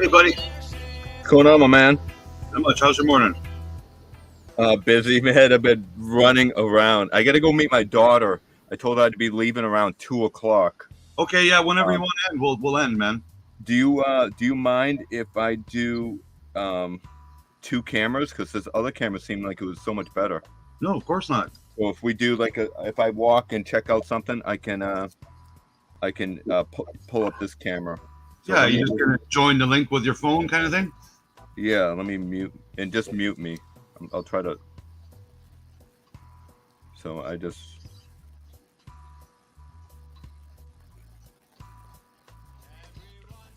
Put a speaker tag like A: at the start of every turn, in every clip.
A: Hey, buddy.
B: What's going on, my man?
A: Not much. How's your morning?
B: Busy, man. I've been running around. I got to go meet my daughter. I told her I'd be leaving around 2 o'clock.
A: Okay, yeah. Whenever you want to end, we'll end, man.
B: Do you mind if I do two cameras? Because this other camera seemed like it was so much better.
A: No, of course not.
B: So if we do if I walk and check out something, I can pull up this camera. So
A: yeah, you just gonna join the link with your phone, kind of thing.
B: Yeah, let me mute and just mute me. I'll try to. So I just.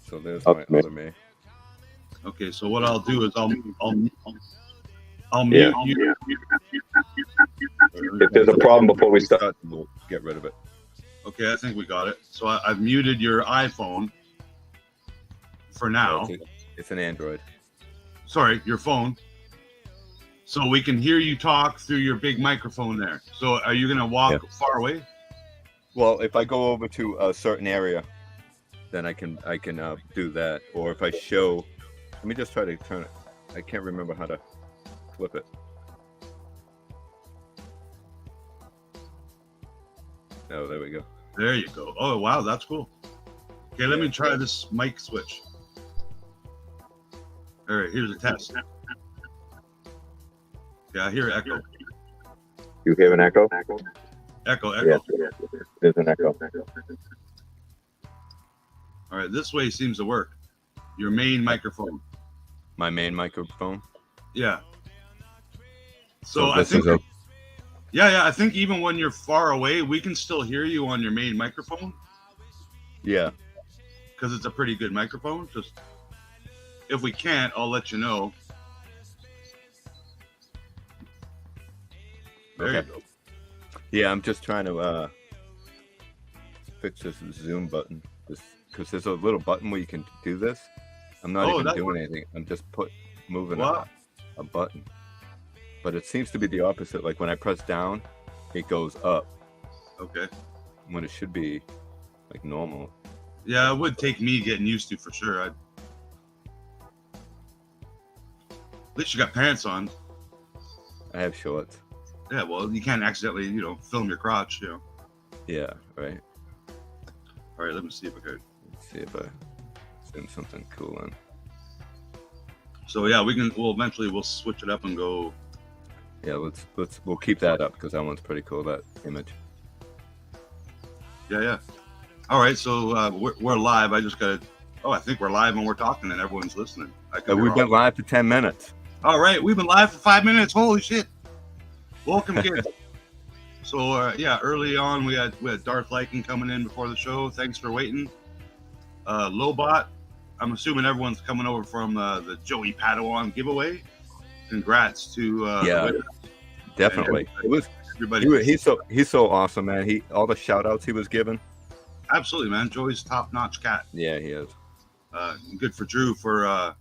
B: So there's my other me.
A: Okay, so what I'll do is I'll mute you.
C: If there's a problem before we start,
B: we'll get rid of it.
A: Okay, I think we got it. So I've muted your iPhone for now.
B: It's an Android.
A: Sorry, your phone. So we can hear you talk through your big microphone there. So are you gonna walk far away?
B: Well, if I go over to a certain area, then I can do that. Or if I show, let me just try to turn it. I can't remember how to flip it. Oh, there we go.
A: There you go. Oh, wow, that's cool. Okay, let me try this mic switch. All right, here's a test. Yeah, I hear echo.
C: You hear an echo?
A: Echo.
C: Yes, there's an echo.
A: All right, this way seems to work. Your main microphone.
B: My main microphone?
A: Yeah. So I think... Yeah, I think even when you're far away, we can still hear you on your main microphone.
B: Yeah.
A: Because it's a pretty good microphone. Just if we can't, I'll let you know. There you go.
B: Yeah, I'm just trying to fix this Zoom button. Because there's a little button where you can do this. I'm not even doing anything. I'm just moving a button. But it seems to be the opposite. Like when I press down, it goes up.
A: Okay.
B: When it should be like normal.
A: Yeah, it would take me getting used to for sure. At least you got pants on.
B: I have shorts.
A: Yeah, well, you can't accidentally, film your crotch,
B: Yeah, right.
A: All right, let me see if I could.
B: Let's see if I zoom something cool in.
A: So yeah, we'll eventually switch it up and go.
B: Yeah, we'll keep that up because that one's pretty cool, that image.
A: Yeah. All right, so we're live. I think we're live and we're talking and everyone's listening.
B: We've been live for 10 minutes.
A: All right, we've been live for 5 minutes. Holy shit. Welcome, kids. So early on we had Darth Lycan coming in before the show. Thanks for waiting. Lobot, I'm assuming everyone's coming over from the Joey Padawan giveaway. Congrats to
B: definitely.
A: Everybody.
B: He's so awesome, man. All the shout outs he was given.
A: Absolutely, man. Joey's top-notch cat.
B: Yeah, he is.
A: Good for Drew for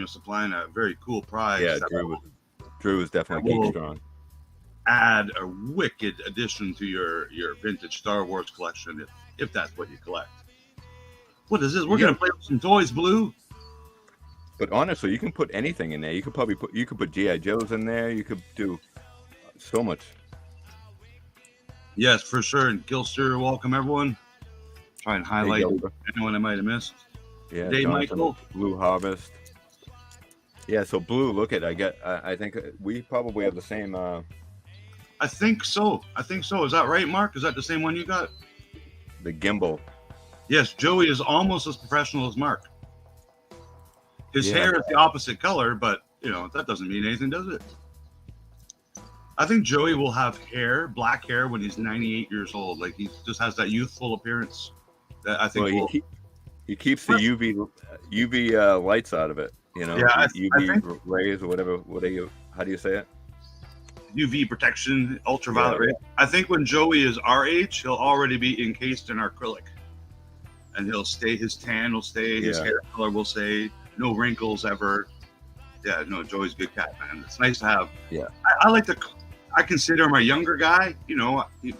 A: supplying a very cool prize.
B: Yeah, Drew was definitely geek strong.
A: Add a wicked addition to your vintage Star Wars collection if that's what you collect. What is this? We're gonna play with some toys, Blue.
B: But honestly, you can put anything in there. You could put G.I. Joes in there. You could do so much.
A: Yes, for sure. And Gilster, welcome everyone. Try and highlight anyone I might have missed.
B: Yeah,
A: Dave Michael.
B: Blue Harvest. Yeah, so Blue, look at I think we probably have the same.
A: I think so. Is that right, Mark? Is that the same one you got?
B: The gimbal.
A: Yes, Joey is almost as professional as Mark. His hair is the opposite color, but that doesn't mean anything, does it? I think Joey will have black hair, when he's 98 years old. Like he just has that youthful appearance. That I think.
B: Well, he keeps the UV lights out of it. UV rays or whatever. How do you say it?
A: UV protection, ultraviolet rays. I think when Joey is our age, he'll already be encased in acrylic, and his tan will stay, his hair color will stay. No wrinkles ever. Yeah, no, Joey's a good cat, man. It's nice to have.
B: Yeah.
A: I consider him a younger guy. He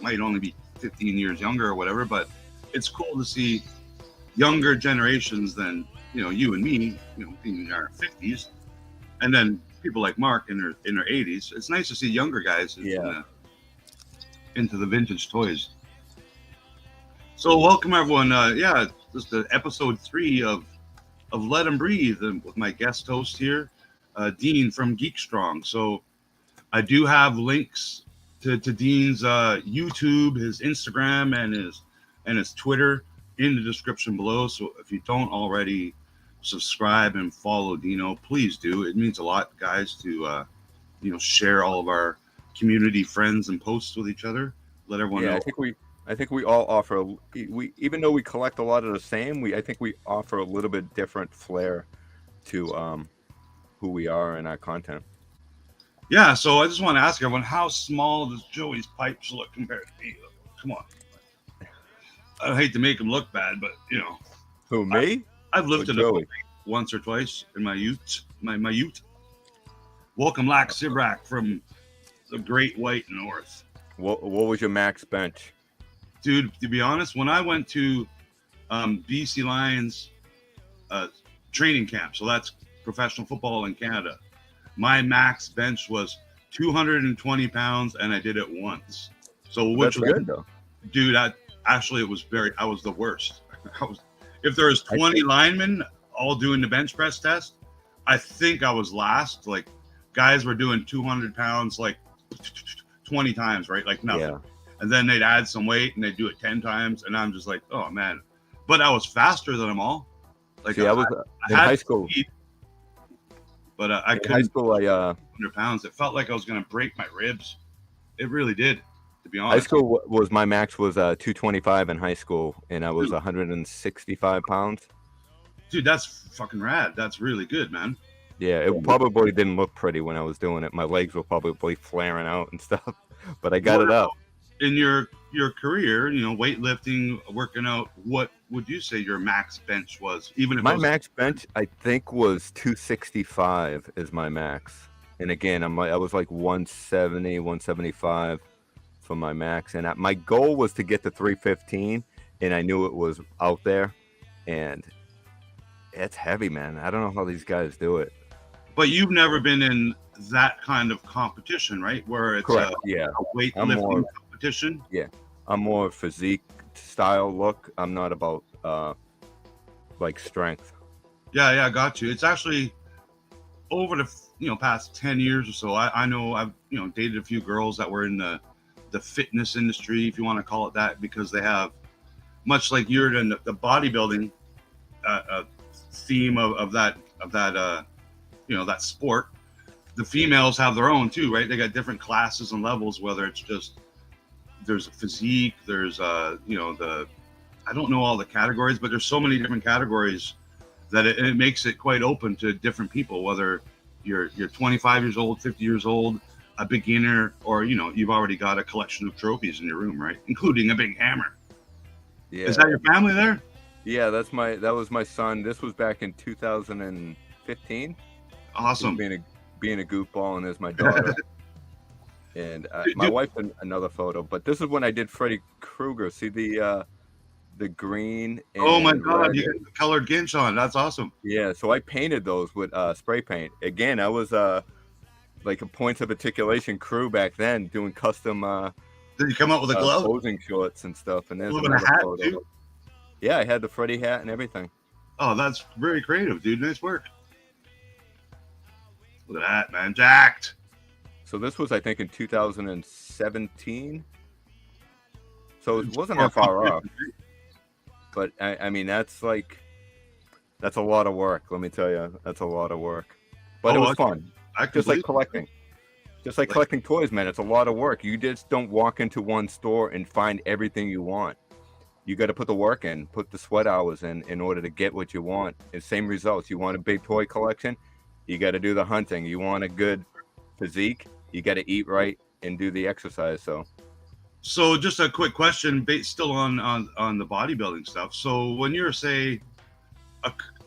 A: might only be 15 years younger or whatever, but it's cool to see younger generations than, you and me, in our 50s, and then people like Mark in their 80s. It's nice to see younger guys into the vintage toys. So welcome everyone. This is the episode 3 of Let 'Em Breathe, and with my guest host here, Dean from Geek Strong. So I do have links to Dean's YouTube, his Instagram, and his Twitter in the description below. So if you don't already subscribe and follow Dino, please do. It means a lot, guys, to share all of our community friends and posts with each other. Let everyone know.
B: I think we all offer. We even though we collect a lot of the same, I think we offer a little bit different flair to who we are and our content.
A: Yeah, so I just want to ask everyone, how small does Joey's pipes look compared to me? Come on. I hate to make him look bad, but
B: Who, me?
A: I've lifted up once or twice in my ute. My ute. Welcome, Lax Sibrak from the Great White North.
B: What was your max bench?
A: Dude, to be honest, when I went to BC Lions training camp, so that's professional football in Canada, my max bench was 220 pounds, and I did it once. So which was
B: good though.
A: Dude, I was the worst. If there was 20 linemen all doing the bench press test, I think I was last. Like, guys were doing 200 pounds like 20 times, right? Like nothing. Yeah. And then they'd add some weight and they'd do it 10 times. And I'm just like, oh man. But I was faster than them all. Like,
B: I was in high school.
A: Speed, but I couldn't.
B: In high school,
A: 100 pounds. It felt like I was going to break my ribs. It really did, to be honest.
B: High school was my max was 225 in high school, and I was 165 pounds.
A: Dude, that's fucking rad. That's really good, man.
B: Yeah, it probably didn't look pretty when I was doing it. My legs were probably flaring out and stuff, but I got it up.
A: In your career, weightlifting, working out, what would you say your max bench was? Even if
B: my max bench, I think, was 265 is my max. And again, I was like 170, 175 for my max. And my goal was to get to 315, and I knew it was out there. And it's heavy, man. I don't know how these guys do it.
A: But you've never been in that kind of competition, right? Where it's a weightlifting competition?
B: Yeah. I'm more physique style look. I'm not about like strength.
A: Yeah, I got you. It's actually over the past 10 years or so. I know I've dated a few girls that were in the fitness industry, if you want to call it that, because they have, much like you're in the bodybuilding theme of that that sport. The females have their own too, right? They got different classes and levels, whether it's just there's a physique, there's I don't know all the categories, but there's so many different categories that it makes it quite open to different people, whether you're 25 years old, 50 years old, a beginner, or you've already got a collection of trophies in your room, right? Including a big hammer. Yeah. Is that your family there?
B: Yeah, that was my son. This was back in 2015.
A: Awesome.
B: Being a goofball, and there's my daughter. And my wife in another photo, but this is when I did Freddy Krueger. See the green. And
A: oh my God! You got the colored ginch on. That's awesome.
B: Yeah, so I painted those with spray paint. Again, I was like a points of articulation crew back then, doing custom.
A: Did you come up with a glove?
B: Posing shorts and stuff, and there's
A: a hat
B: photo.
A: Too?
B: Yeah, I had the Freddy hat and everything.
A: Oh, that's very creative, dude. Nice work. Look at that, man. Jacked.
B: So this was, I think, in 2017. So it wasn't that far off. But I mean, that's a lot of work. Let me tell you, that's a lot of work. But it was fun. Just like collecting. Just like collecting toys, man. It's a lot of work. You just don't walk into one store and find everything you want. You got to put the work in, put the sweat hours in order to get what you want. And same results. You want a big toy collection, you got to do the hunting. You want a good physique, you got to eat right and do the exercise. So
A: just a quick question, based still on the bodybuilding stuff. So when you're, say,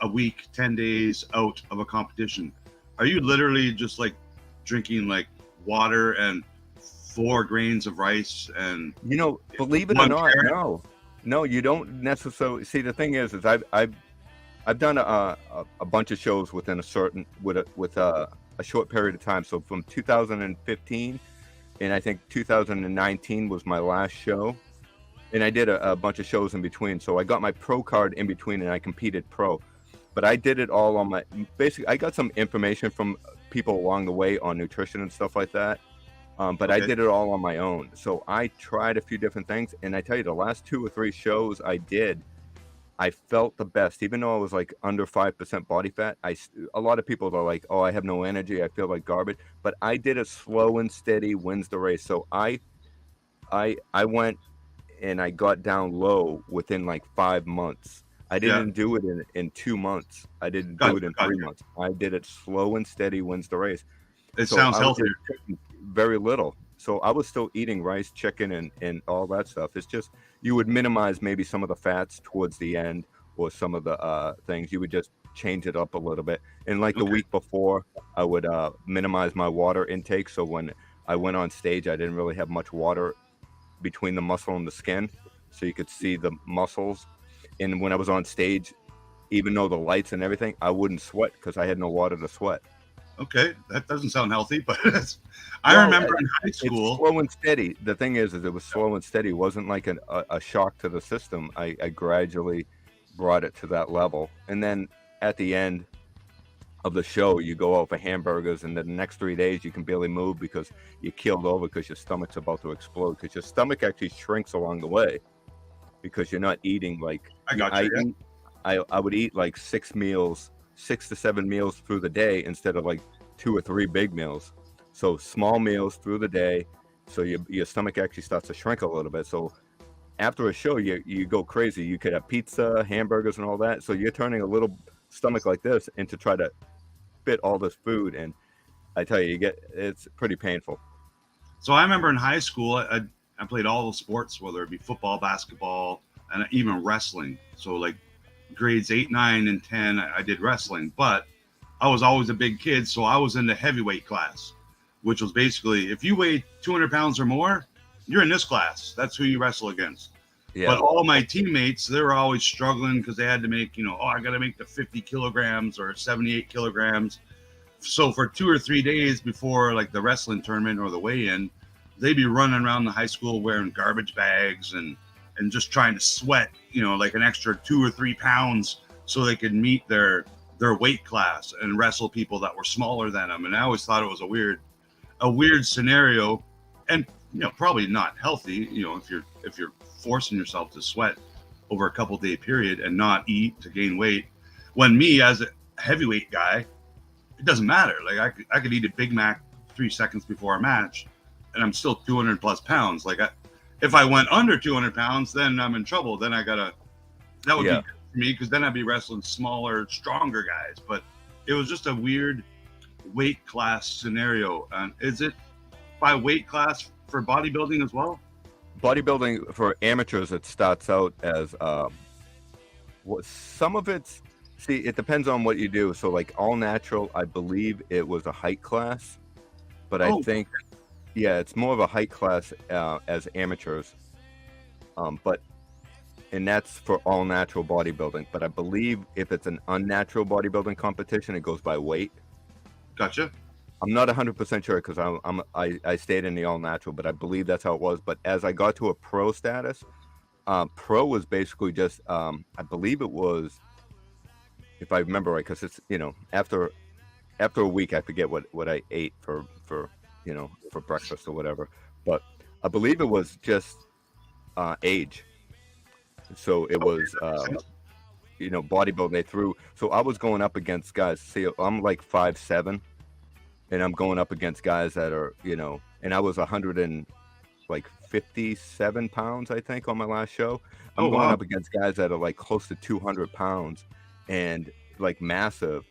A: a week, 10 days out of a competition, are you literally just like drinking like water and 4 grains of rice and believe it or not, no, you don't necessarily. See, the thing is I
B: I've done a bunch of shows within a certain with a short period of time. So from 2015, and I think 2019 was my last show, and I did a bunch of shows in between. So I got my pro card in between, and I competed pro. But I did it all on my basically. I got some information from people along the way on nutrition and stuff like that. But I did it all on my own. So I tried a few different things, and I tell you, the last 2 or 3 shows I did, I felt the best, even though I was like under 5% body fat. A lot of people are like, "Oh, I have no energy. I feel like garbage." But I did it slow and steady wins the race. So I went and I got down low within like 5 months. I didn't do it in 2 months. I didn't do it in 3 months. I did it slow and steady wins the race.
A: It sounds healthier.
B: Very little. So I was still eating rice, chicken, and all that stuff. It's just you would minimize maybe some of the fats towards the end, or some of the things. You would just change it up a little bit. And like the week before, I would minimize my water intake. So when I went on stage, I didn't really have much water between the muscle and the skin, so you could see the muscles. And when I was on stage, even though the lights and everything, I wouldn't sweat because I had no water to sweat.
A: Okay, that doesn't sound healthy, but I remember in high school.
B: It's slow and steady. The thing is it was slow and steady. It wasn't like a shock to the system. I gradually brought it to that level. And then at the end of the show, you go out for hamburgers, and then the next 3 days you can barely move because you keeled over because your stomach's about to explode, because your stomach actually shrinks along the way because you're not eating like I would eat like 6 to 7 meals through the day instead of like 2 or 3 big meals. So small meals through the day, so your stomach actually starts to shrink a little bit. So after a show, you go crazy. You could have pizza, hamburgers, and all that. So you're turning a little stomach like this into try to fit all this food, and I tell you, it's pretty painful.
A: So I remember in high school, I played all the sports, whether it be football, basketball, and even wrestling. So like grades 8, 9, and 10, I did wrestling, but I was always a big kid, so I was in the heavyweight class, which was basically if you weigh 200 pounds or more, you're in this class. That's who you wrestle against. Yeah. But all my teammates, they were always struggling because they had to make, I got to make the 50 kilograms or 78 kilograms. So for 2 or 3 days before like the wrestling tournament or the weigh-in, they'd be running around the high school wearing garbage bags and just trying to sweat, like an extra 2 or 3 pounds so they could meet their weight class and wrestle people that were smaller than them. And I always thought it was a weird scenario, and probably not healthy, if you're forcing yourself to sweat over a couple day period and not eat to gain weight. When me as a heavyweight guy, it doesn't matter. Like I could eat a Big Mac 3 seconds before a match and I'm still 200 plus pounds. Like if I went under 200 pounds, then I'm in trouble. Then that would be good for me, because then I'd be wrestling smaller, stronger guys. But it was just a weird weight class scenario. And is it by weight class for bodybuilding as well?
B: Bodybuilding for amateurs, it starts out as some of it's, it depends on what you do. So like all natural, I believe it was a height class, but I think it's more of a height class as amateurs, and that's for all natural bodybuilding. But I believe if it's an unnatural bodybuilding competition, it goes by weight.
A: Gotcha.
B: I'm not 100% sure because I stayed in the all natural, but I believe that's how it was. But as I got to a pro status, pro was basically just I believe it was, if I remember right, because it's after a week I forget what I ate for breakfast or whatever, but I believe it was just age. So it was bodybuilding. They threw, so I was going up against guys. See, I'm like 5'7", and I'm going up against guys that are and I was 157 pounds I think on my last show. I'm going up against guys that are like close to 200 pounds and like massive,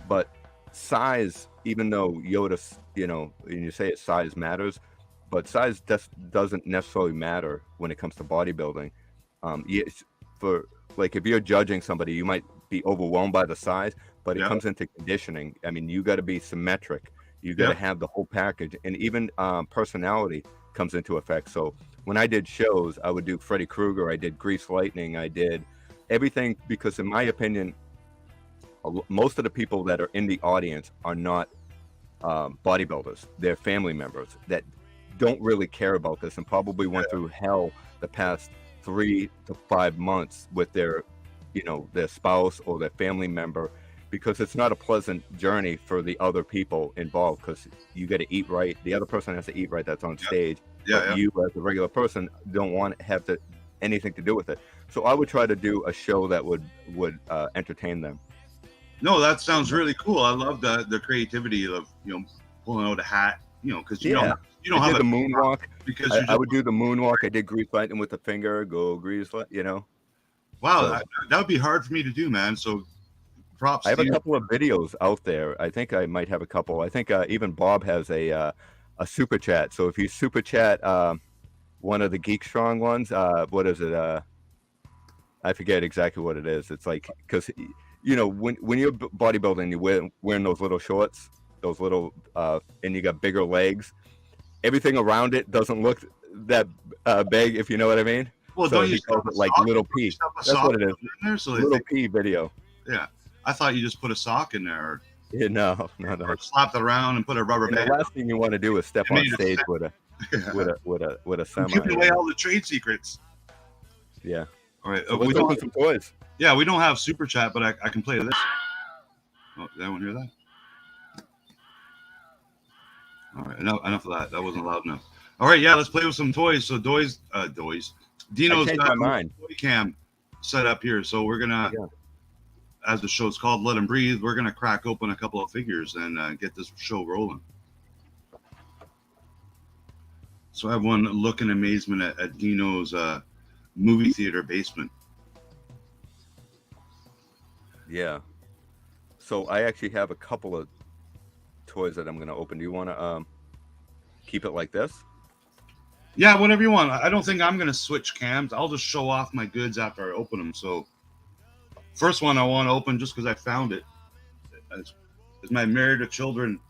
B: but size, even though Yoda, and you say it, size matters, but size doesn't necessarily matter when it comes to bodybuilding. For like if you're judging somebody, you might be overwhelmed by the size, but it comes into conditioning. I mean, you got to be symmetric. You got to have the whole package, and even personality comes into effect. So when I did shows, I would do Freddy Krueger, I did Grease Lightning, I did everything, because in my opinion, most of the people that are in the audience are not bodybuilders. They're family members that don't really care about this and probably went through hell the past 3 to 5 months with their, their spouse or their family member, because it's not a pleasant journey for the other people involved, because you got to eat right. The other person has to eat right that's on stage. But you as a regular person don't want to have anything to do with it. So I would try to do a show that would entertain them.
A: No, that sounds really cool. I love the creativity of pulling out a hat, because you don't have
B: the moonwalk,
A: because
B: I would do the moonwalk. I did grease lighting with the finger, go grease light,
A: Wow, so, that would be hard for me to do, man. So props.
B: I have a couple of videos out there. I think I might have a couple. I think even Bob has a super chat. So if you super chat one of the Geek Strong ones, what is it? I forget exactly what it is. It's like, because when you're bodybuilding, you're wearing those little shorts, those little and you got bigger legs. Everything around it doesn't look that big, if you know what I mean.
A: Well,
B: so
A: don't you
B: call it like Little P? That's what it is.
A: There, so
B: Little P video.
A: Yeah, I thought you just put a sock in there.
B: Yeah, no.
A: Or slapped it around and put a rubber band.
B: The last thing you want to do is step on stage with a semi.
A: Give away all the trade secrets.
B: Yeah.
A: All right.
B: So let's open some toys.
A: Yeah, we don't have super chat, but I can play this. Oh, did anyone hear that? All right, enough of that. That wasn't loud enough. All right, yeah, let's play with some toys. So Dino's got a toy cam set up here. So we're gonna, as the show's called, Let 'Em Breathe. We're gonna crack open a couple of figures and get this show rolling. So I have one look in amazement at Dino's movie theater basement.
B: Yeah. So I actually have a couple of toys that I'm going to open. Do you want to keep it like this?
A: Yeah, whatever you want. I don't think I'm going to switch cams. I'll just show off my goods after I open them. So first one I want to open just because I found it is my Married to Children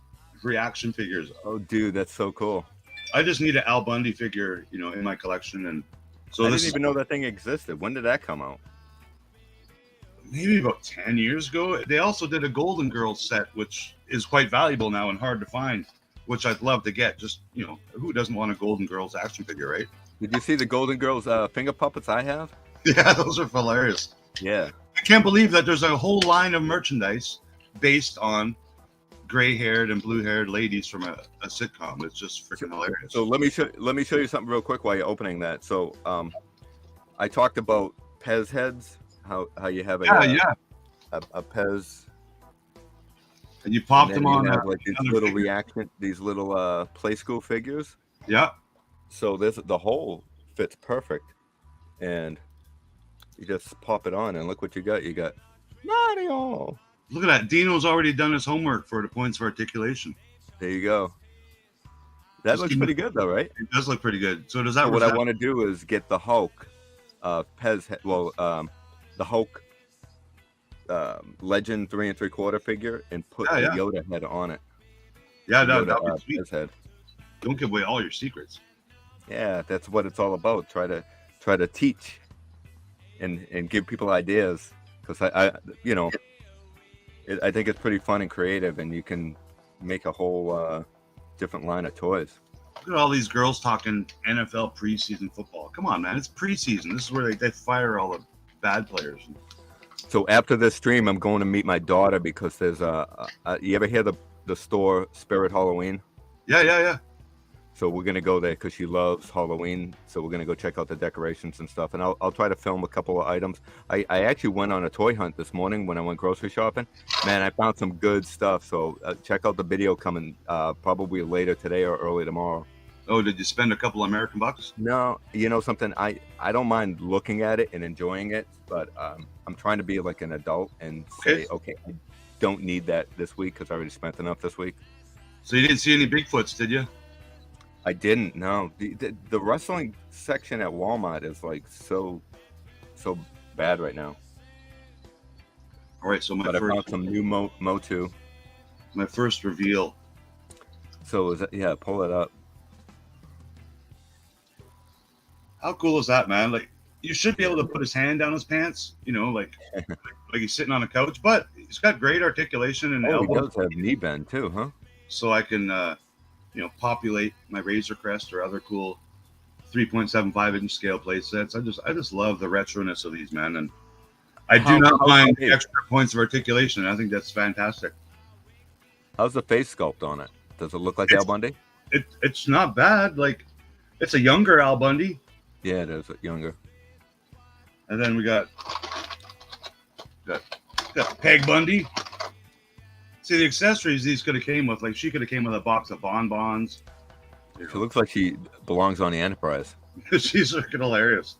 A: reaction figures.
B: Oh, dude, that's so cool.
A: I just need an Al Bundy figure, in my collection. And so
B: I didn't even know that thing existed. When did that come out?
A: Maybe about 10 years ago. They also did a Golden Girls set, which is quite valuable now and hard to find, which I'd love to get. Just, who doesn't want a Golden Girls action figure, right?
B: Did you see the Golden Girls finger puppets I have?
A: Yeah, those are hilarious.
B: Yeah.
A: I can't believe that there's a whole line of merchandise based on gray-haired and blue-haired ladies from a sitcom. It's just freaking hilarious.
B: So let me show you something real quick while you're opening that. So I talked about Pez heads. How you have a Pez,
A: and you pop them on
B: like these little play school figures.
A: Yeah.
B: So the hole fits perfect, and you just pop it on, and look what you got. You got Mario.
A: Look at that. Dino's already done his homework for the points of articulation.
B: There you go. That looks pretty good, though, right?
A: It does look pretty good. So does that?
B: So what I want to do is get the Hulk, Pez. The Hulk Legend 3 3/4 figure and put the Yoda head on it.
A: Yeah, that'd be sweet.
B: His head.
A: Don't give away all your secrets.
B: Yeah, that's what it's all about. Try to teach and give people ideas, because I think it's pretty fun and creative, and you can make a whole different line of toys.
A: Look at all these girls talking NFL preseason football. Come on, man, it's preseason. This is where they fire all the bad players.
B: So after this stream, I'm going to meet my daughter, because there's you ever hear the store Spirit Halloween?
A: Yeah.
B: So we're gonna go there because she loves Halloween. So we're gonna go check out the decorations and stuff, and I'll try to film a couple of items. I actually went on a toy hunt this morning when I went grocery shopping. Man, I found some good stuff. So check out the video coming probably later today or early tomorrow.
A: Oh, did you spend a couple American bucks?
B: No, you know something, I don't mind looking at it and enjoying it, but I'm trying to be like an adult and say, okay, I don't need that this week because I already spent enough this week.
A: So you didn't see any Bigfoots, did you?
B: I didn't, no. The wrestling section at Walmart is like so bad right now.
A: All right, so
B: I found some new Motu.
A: My first reveal.
B: So is that, pull it up.
A: How cool is that, man? Like, you should be able to put his hand down his pants, like like he's sitting on a couch, but he's got great articulation and
B: Oh, he
A: elbow.
B: does have knee bend too, huh?
A: So I can, populate my Razor Crest or other cool 3.75-inch scale plate sets. I just love the retroness of these, man, and I do not mind the extra points of articulation. I think that's fantastic.
B: How's the face sculpt on it? Does it look like Al Bundy?
A: It's not bad. Like, it's a younger Al Bundy.
B: Yeah, it is younger.
A: And then we got Peg Bundy. See, the accessories these could have came with, like she could have came with a box of bonbons.
B: She looks like she belongs on the Enterprise.
A: She's freaking hilarious.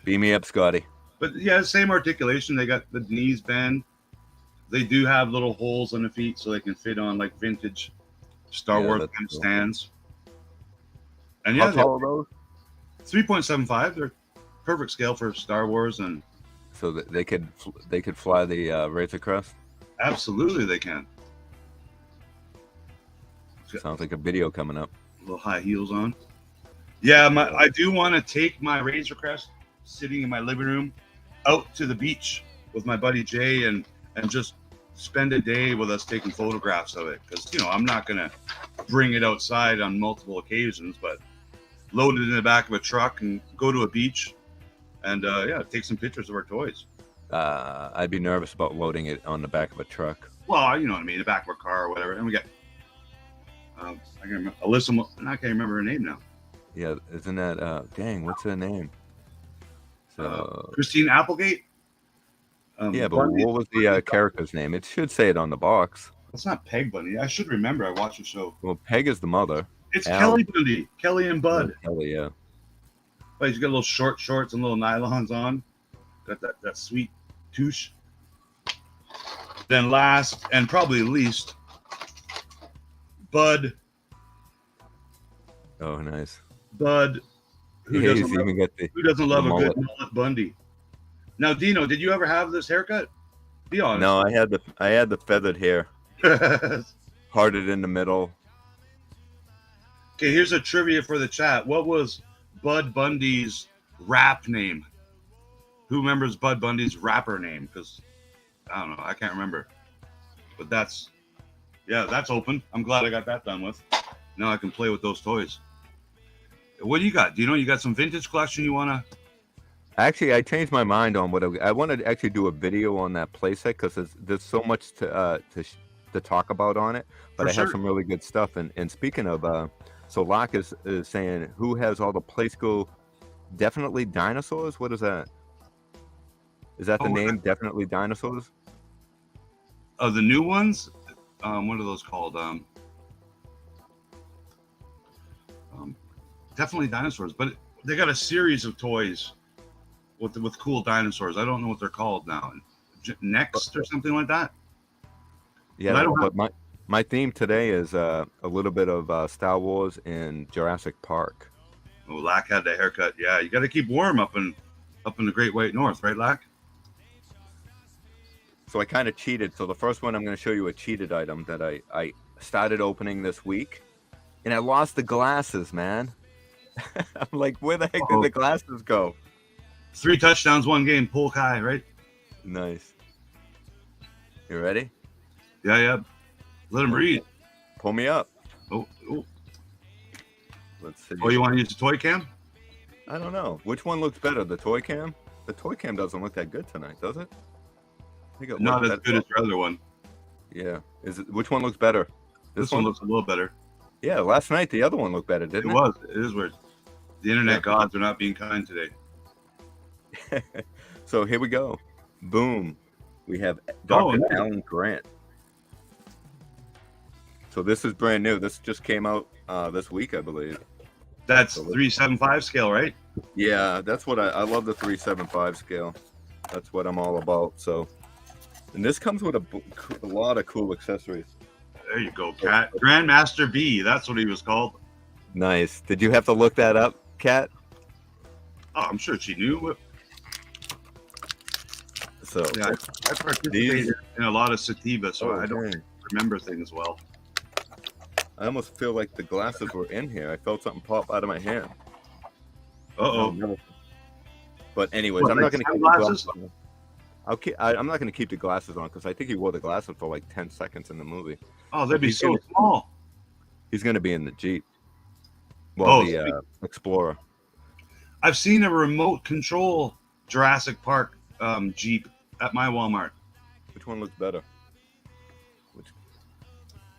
B: Beam me up, Scotty.
A: But yeah, same articulation. They got the knees bend. They do have little holes on the feet so they can fit on like vintage Star Wars kind of stands. And yeah,
B: how tall are those?
A: 3.75. They're perfect scale for Star Wars, and
B: so that they could fly the Razor Crest.
A: Absolutely, they can.
B: Sounds like a video coming up.
A: Little high heels on. Yeah, I do want to take my Razor Crest sitting in my living room out to the beach with my buddy Jay and just spend a day with us taking photographs of it, because I'm not gonna bring it outside on multiple occasions, but load it in the back of a truck and go to a beach and take some pictures of our toys.
B: I'd be nervous about loading it on the back of a truck.
A: Well, you know what I mean, the back of a car or whatever. And we got I can remember Alyssa, I can't remember her name now.
B: Yeah, isn't that dang, what's her name? So
A: Christine Applegate.
B: Yeah, but what was the character's name? It should say it on the box.
A: It's not Peg Bundy. I should remember. I watched the show.
B: Well, Peg is the mother.
A: It's Kelly Bundy. Kelly and Bud.
B: Kelly, yeah.
A: But he's got little short shorts and little nylons on. Got that sweet touche. Then last and probably least, Bud.
B: Oh, nice.
A: Bud. Who doesn't love a good mullet Bundy? Now, Dino, did you ever have this haircut? Be honest.
B: No, I had the feathered hair. Parted in the middle.
A: Okay, here's a trivia for the chat. What was Bud Bundy's rap name? Who remembers Bud Bundy's rapper name? Because I don't know, I can't remember. But that's open. I'm glad I got that done with. Now I can play with those toys. What do you got? Do you got some vintage collection you want to?
B: Actually, I changed my mind on what I wanted to actually do a video on that playset, because there's so much to talk about on it. But I have some really good stuff. And speaking of, so Locke is saying, who has all the Playskool Definitely Dinosaurs? What is that? Is that the name? Definitely Dinosaurs?
A: Oh, the new ones? What are those called? Definitely Dinosaurs. But they got a series of toys with cool dinosaurs. I don't know what they're called now. Next or something like that.
B: Yeah, but my theme today is a little bit of Star Wars and Jurassic Park.
A: Oh, Lack had the haircut. Yeah, you got to keep warm up in the Great White North, right, Lack?
B: So I kind of cheated. So the first one, I'm going to show you a cheated item that I started opening this week, and I lost the glasses, man. I'm like, where the heck did the glasses go?
A: 3 touchdowns, 1 game, Polk High, right?
B: Nice. You ready?
A: Yeah. Let him breathe.
B: Pull me up.
A: Oh.
B: Let's see.
A: Oh, you want to use the toy cam?
B: I don't know. Which one looks better, the toy cam? The toy cam doesn't look that good tonight, does it?
A: Not as good as your other one.
B: Yeah. Which one looks better?
A: This one looks a little better.
B: Yeah, last night the other one looked better, didn't it?
A: It is weird. The internet gods are not being kind today.
B: So here we go. Boom. We have Dr. Alan Grant. So this is brand new. This just came out this week, I believe.
A: That's 375 scale, right?
B: Yeah, that's what I love, the 375 scale. That's what I'm all about. So, and this comes with a lot of cool accessories.
A: There you go, Cat. Grandmaster B. That's what he was called.
B: Nice. Did you have to look that up, Kat?
A: Oh, I'm sure she knew.
B: So
A: yeah, I participated in a lot of sativa, so I don't remember things well.
B: I almost feel like the glasses were in here. I felt something pop out of my hand.
A: Uh-oh.
B: But anyways, I'm not going to get
A: glasses.
B: I'm not going to keep the glasses on because I think he wore the glasses for like 10 seconds in the movie.
A: Oh, they'd be so
B: gonna,
A: small.
B: He's going to be in the Jeep. Well, the Explorer.
A: I've seen a remote control Jurassic Park Jeep at my Walmart.
B: Which one looks better?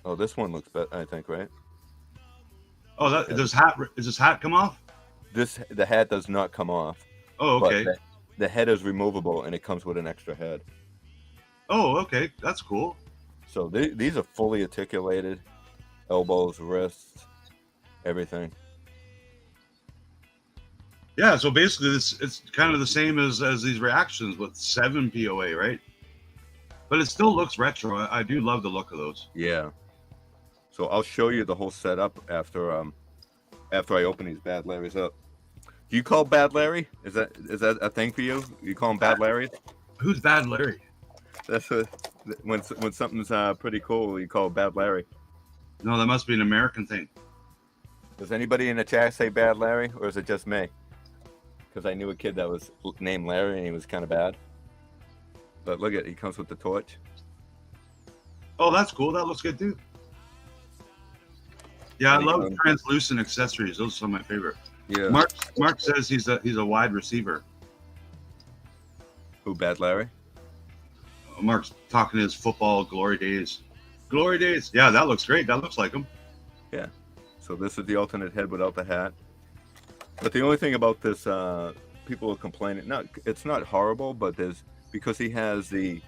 B: Oh, this one looks better, I think, right?
A: Oh, does this hat come off?
B: The hat does not come off.
A: Oh, okay.
B: But the head is removable and it comes with an extra head.
A: Oh, okay. That's cool.
B: So these are fully articulated, elbows, wrists, everything.
A: Yeah, so basically it's kind of the same as these reactions with 7 POA, right? But it still looks retro. I do love the look of those.
B: Yeah. So I'll show you the whole setup after I open these Bad Larrys up. Do you call Bad Larry? Is that a thing for you? You call him Bad Larry?
A: Who's Bad Larry?
B: That's when something's pretty cool, you call it Bad Larry.
A: No, that must be an American thing.
B: Does anybody in the chat say Bad Larry, or is it just me? Because I knew a kid that was named Larry and he was kind of bad. But look at, he comes with the torch.
A: Oh, that's cool. That looks good too. Yeah, I love translucent accessories. Those are some of my favorite.
B: Yeah.
A: Mark says he's a wide receiver.
B: Who, Bad Larry?
A: Mark's talking his football glory days. Glory days. Yeah, that looks great. That looks like him.
B: Yeah. So this is the alternate head without the hat. But the only thing about this, people are complaining. It's not horrible, but because he had the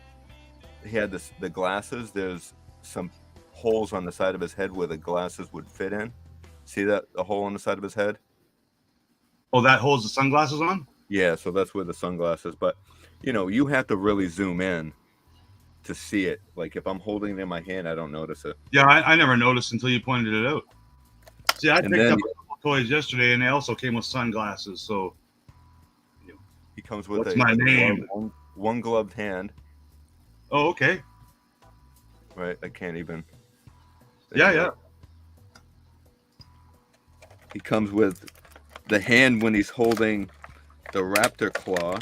B: glasses. There's some holes on the side of his head where the glasses would fit in. See the hole on the side of his head?
A: Oh, that holds the sunglasses on?
B: Yeah, so that's where the sunglasses. But you have to really zoom in to see it. Like if I'm holding it in my hand, I don't notice it.
A: Yeah, I never noticed until you pointed it out. See, I picked up a couple toys yesterday, and they also came with sunglasses. So
B: he comes with one gloved hand.
A: Oh, okay.
B: Right, I can't even.
A: Yeah.
B: He comes with the hand when he's holding the raptor claw.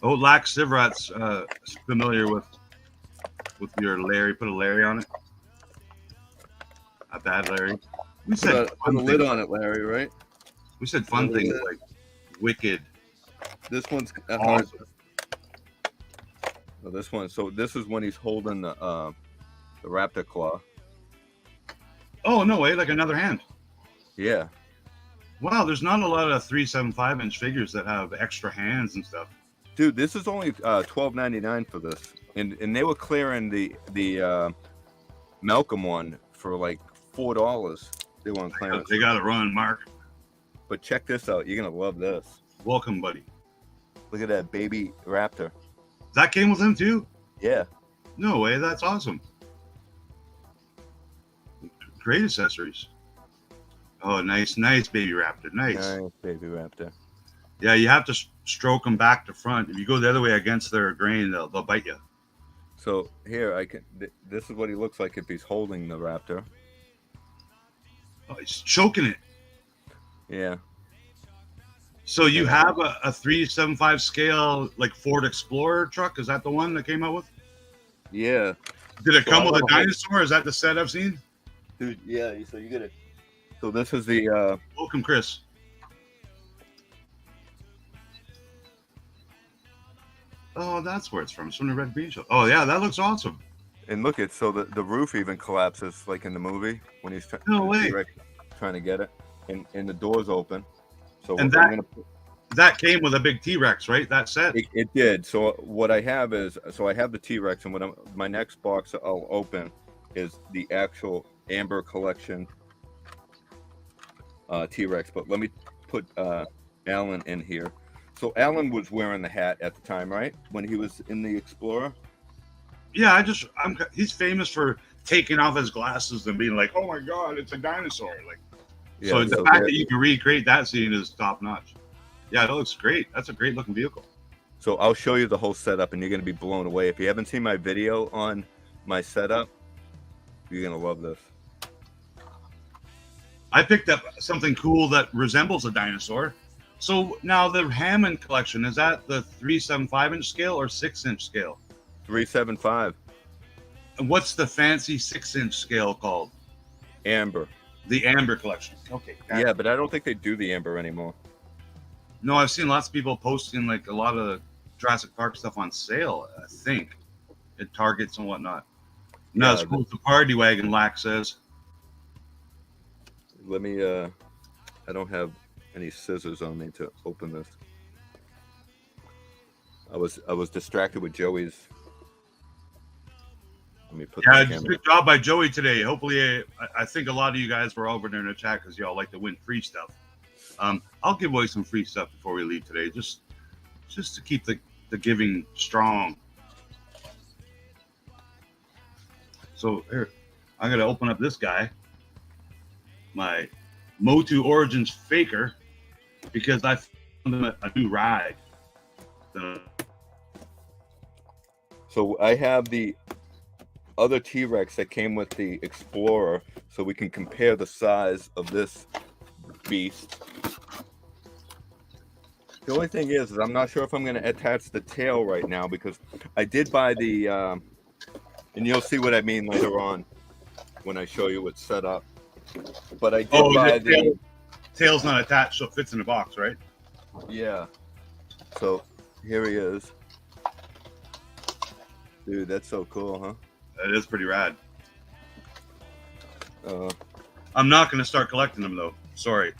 A: Oh, Lax Sivrat's familiar with your Larry. Put a Larry on it. A Bad Larry. We said
B: put a lid on it, Larry. Right?
A: We said fun things like wicked.
B: This one's
A: awesome.
B: So this one. So this is when he's holding the raptor claw.
A: Oh no way! Like another hand.
B: Yeah.
A: Wow, there's not a lot of 3.75-inch figures that have extra hands and stuff.
B: Dude, this is only $12.99 for this, and they were clearing the Malcolm one for like $4. They were on clearance.
A: They got to run, Mark.
B: But check this out. You're gonna love this.
A: Welcome, buddy.
B: Look at that baby raptor.
A: That came with him too?
B: Yeah.
A: No way. That's awesome. Great accessories. Oh, nice baby raptor. Nice
B: baby raptor.
A: Yeah, you have to stroke them back to front. If you go the other way against their grain, they'll bite you.
B: So here this is what he looks like if he's holding the raptor.
A: Oh, he's choking it.
B: Yeah.
A: So you have a 3.75 scale like Ford Explorer truck? Is that the one that came out with?
B: Yeah.
A: Did it come with a dinosaur? Is that the set I've seen?
B: Dude, yeah. So you get it. So this is the
A: welcome, Chris. Oh, that's where it's from. It's from the Red Bean Show. Oh yeah, that looks awesome.
B: And look at the roof even collapses like in the movie when he's trying to get it, and the door's open. So
A: and that came with a big T-Rex, right? That set.
B: It did. So what I have is I have the T-Rex, and my next box I'll open is the actual Amber Collection T-Rex. But let me put Alan in here. So Alan was wearing the hat at the time, right? When he was in the Explorer.
A: Yeah, he's famous for taking off his glasses and being like, "Oh my God, it's a dinosaur!" Like, yeah, so the fact that you can recreate that scene is top notch. Yeah, it looks great. That's a great looking vehicle.
B: So I'll show you the whole setup, and you're gonna be blown away. If you haven't seen my video on my setup, you're gonna love this.
A: I picked up something cool that resembles a dinosaur. So now the Hammond collection, is that the 375-inch scale or 6-inch scale?
B: 375.
A: And what's the fancy 6-inch scale called?
B: Amber.
A: The Amber collection. Okay.
B: Yeah, but I don't think they do the Amber anymore.
A: No, I've seen lots of people posting like a lot of Jurassic Park stuff on sale, I think, at Targets and whatnot. No, it's cool. The Party Wagon, Lack says.
B: Let me, I don't have any scissors on me to open this. I was distracted with Joey's. Let me put
A: good job by Joey today. Hopefully, I think a lot of you guys were over there in the chat because y'all like to win free stuff. I'll give away some free stuff before we leave today, just to keep the giving strong. So here, I'm gonna open up this guy, my Motu Origins Faker, because I found a new ride.
B: So I have the other T-Rex that came with the Explorer, so we can compare the size of this beast. The only thing is I'm not sure if I'm going to attach the tail right now, because I did buy the, and you'll see what I mean later on when I show you what's set up. But I did buy the
A: tail's not attached, so it fits in the box, right?
B: Yeah. So here he is. Dude, that's so cool, huh?
A: That is pretty rad. I'm not going to start collecting them though. Sorry.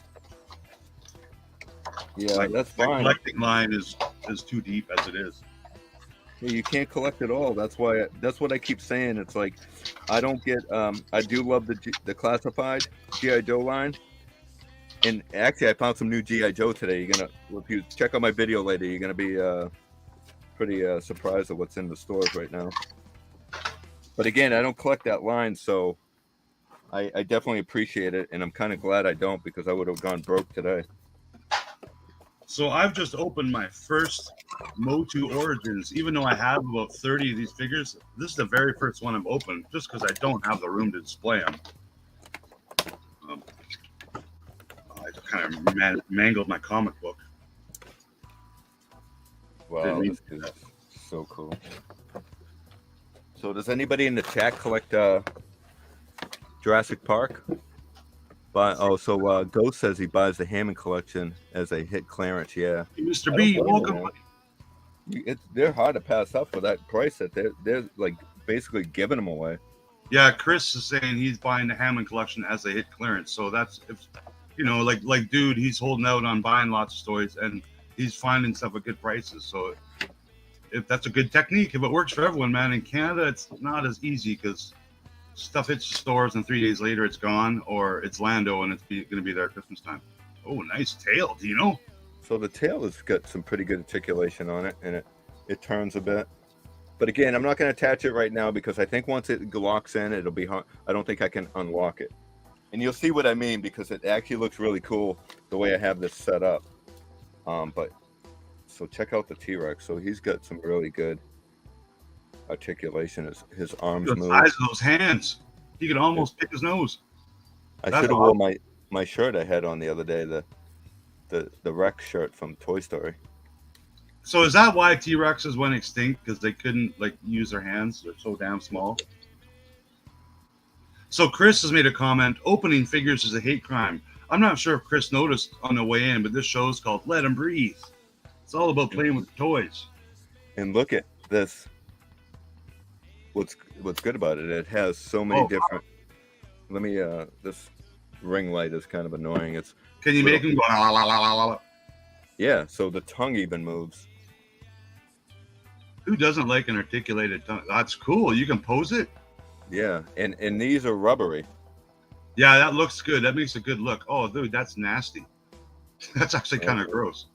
B: Yeah, that's fine.
A: My collecting line is too deep as it is.
B: Yeah, you can't collect it all. That's why. That's what I keep saying. It's like I don't get. I do love the classified GI Joe line, and actually I found some new GI Joe today. You're gonna, if you check out my video later, you're gonna be pretty surprised at what's in the stores right now. But again, I don't collect that line, so I definitely appreciate it, and I'm kind of glad I don't, because I would have gone broke today.
A: So I've just opened my first Motu Origins, even though I have about 30 of these figures. This is the very first one I've opened, just because I don't have the room to display them. I kind of mangled my comic book.
B: Wow, this is so cool. So does anybody in the chat collect Jurassic Park? Ghost says he buys the Hammond collection as a hit clearance. Yeah,
A: hey, Mr. B, welcome.
B: They're hard to pass up for that price. That they're like basically giving them away.
A: Yeah, Chris is saying he's buying the Hammond collection as a hit clearance. So that's, if you know, like dude, he's holding out on buying lots of toys, and he's finding stuff at good prices. So if that's a good technique, if it works for everyone, man. In Canada, it's not as easy because stuff hits the stores and 3 days later it's gone, or it's Lando and it's going to be there at Christmas time. Oh, nice tail. Do you know?
B: So the tail has got some pretty good articulation on it, and it turns a bit. But again, I'm not going to attach it right now, because I think once it locks in, it'll be hard. I don't think I can unlock it. And you'll see what I mean, because it actually looks really cool the way I have this set up. So check out the T-Rex. So he's got some really good articulation. His arms move.
A: The size of those hands. He could almost pick his nose.
B: I should have worn my shirt I had on the other day, the Rex shirt from Toy Story.
A: So is that why T-Rexes went extinct? Because they couldn't use their hands? They're so damn small. So Chris has made a comment, opening figures is a hate crime. I'm not sure if Chris noticed on the way in, but this show is called Let 'Em Breathe. It's all about playing with toys.
B: And look at this. What's good about it? It has so many different. Let me. This ring light is kind of annoying.
A: Can you make him go? La, la, la, la, la?
B: Yeah. So the tongue even moves.
A: Who doesn't like an articulated tongue? That's cool. You can pose it.
B: Yeah, and these are rubbery.
A: Yeah, that looks good. That makes a good look. Oh, dude, that's nasty. That's actually kind of gross.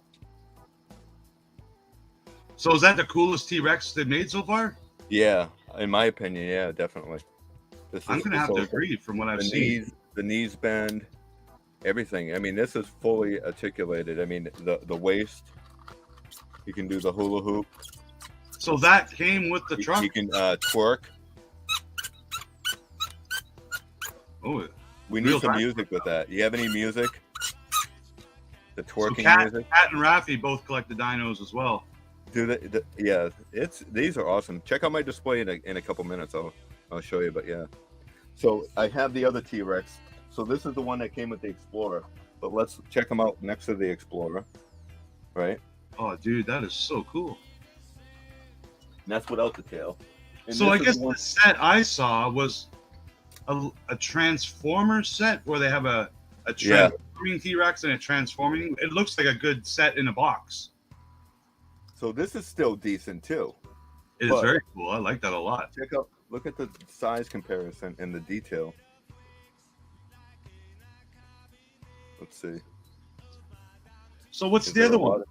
A: So is that the coolest T-Rex they've made so far?
B: Yeah, in my opinion, yeah, definitely.
A: I'm going to have to agree from what I've seen.
B: The knees bend, everything. I mean, this is fully articulated. I mean, the waist, you can do the hula hoop.
A: So that came with the truck?
B: You can twerk.
A: Oh,
B: we need some music with that. You have any music? the twerking music.
A: Cat and Raffy both collect the dinos as well.
B: Do they? Yeah, these are awesome. Check out my display in a couple minutes. I'll show you. But yeah, so I have the other T-Rex. So this is the one that came with the Explorer. But let's check them out next to the Explorer, right?
A: Oh, dude, that is so cool.
B: And that's without the tail. And
A: so I guess the set I saw was a Transformer set where they have a transforming T-Rex and a transforming. It looks like a good set in a box.
B: So this is still decent too.
A: It is very cool. I like that a lot.
B: Check out, look at the size comparison and the detail. Let's see.
A: So what's the other one?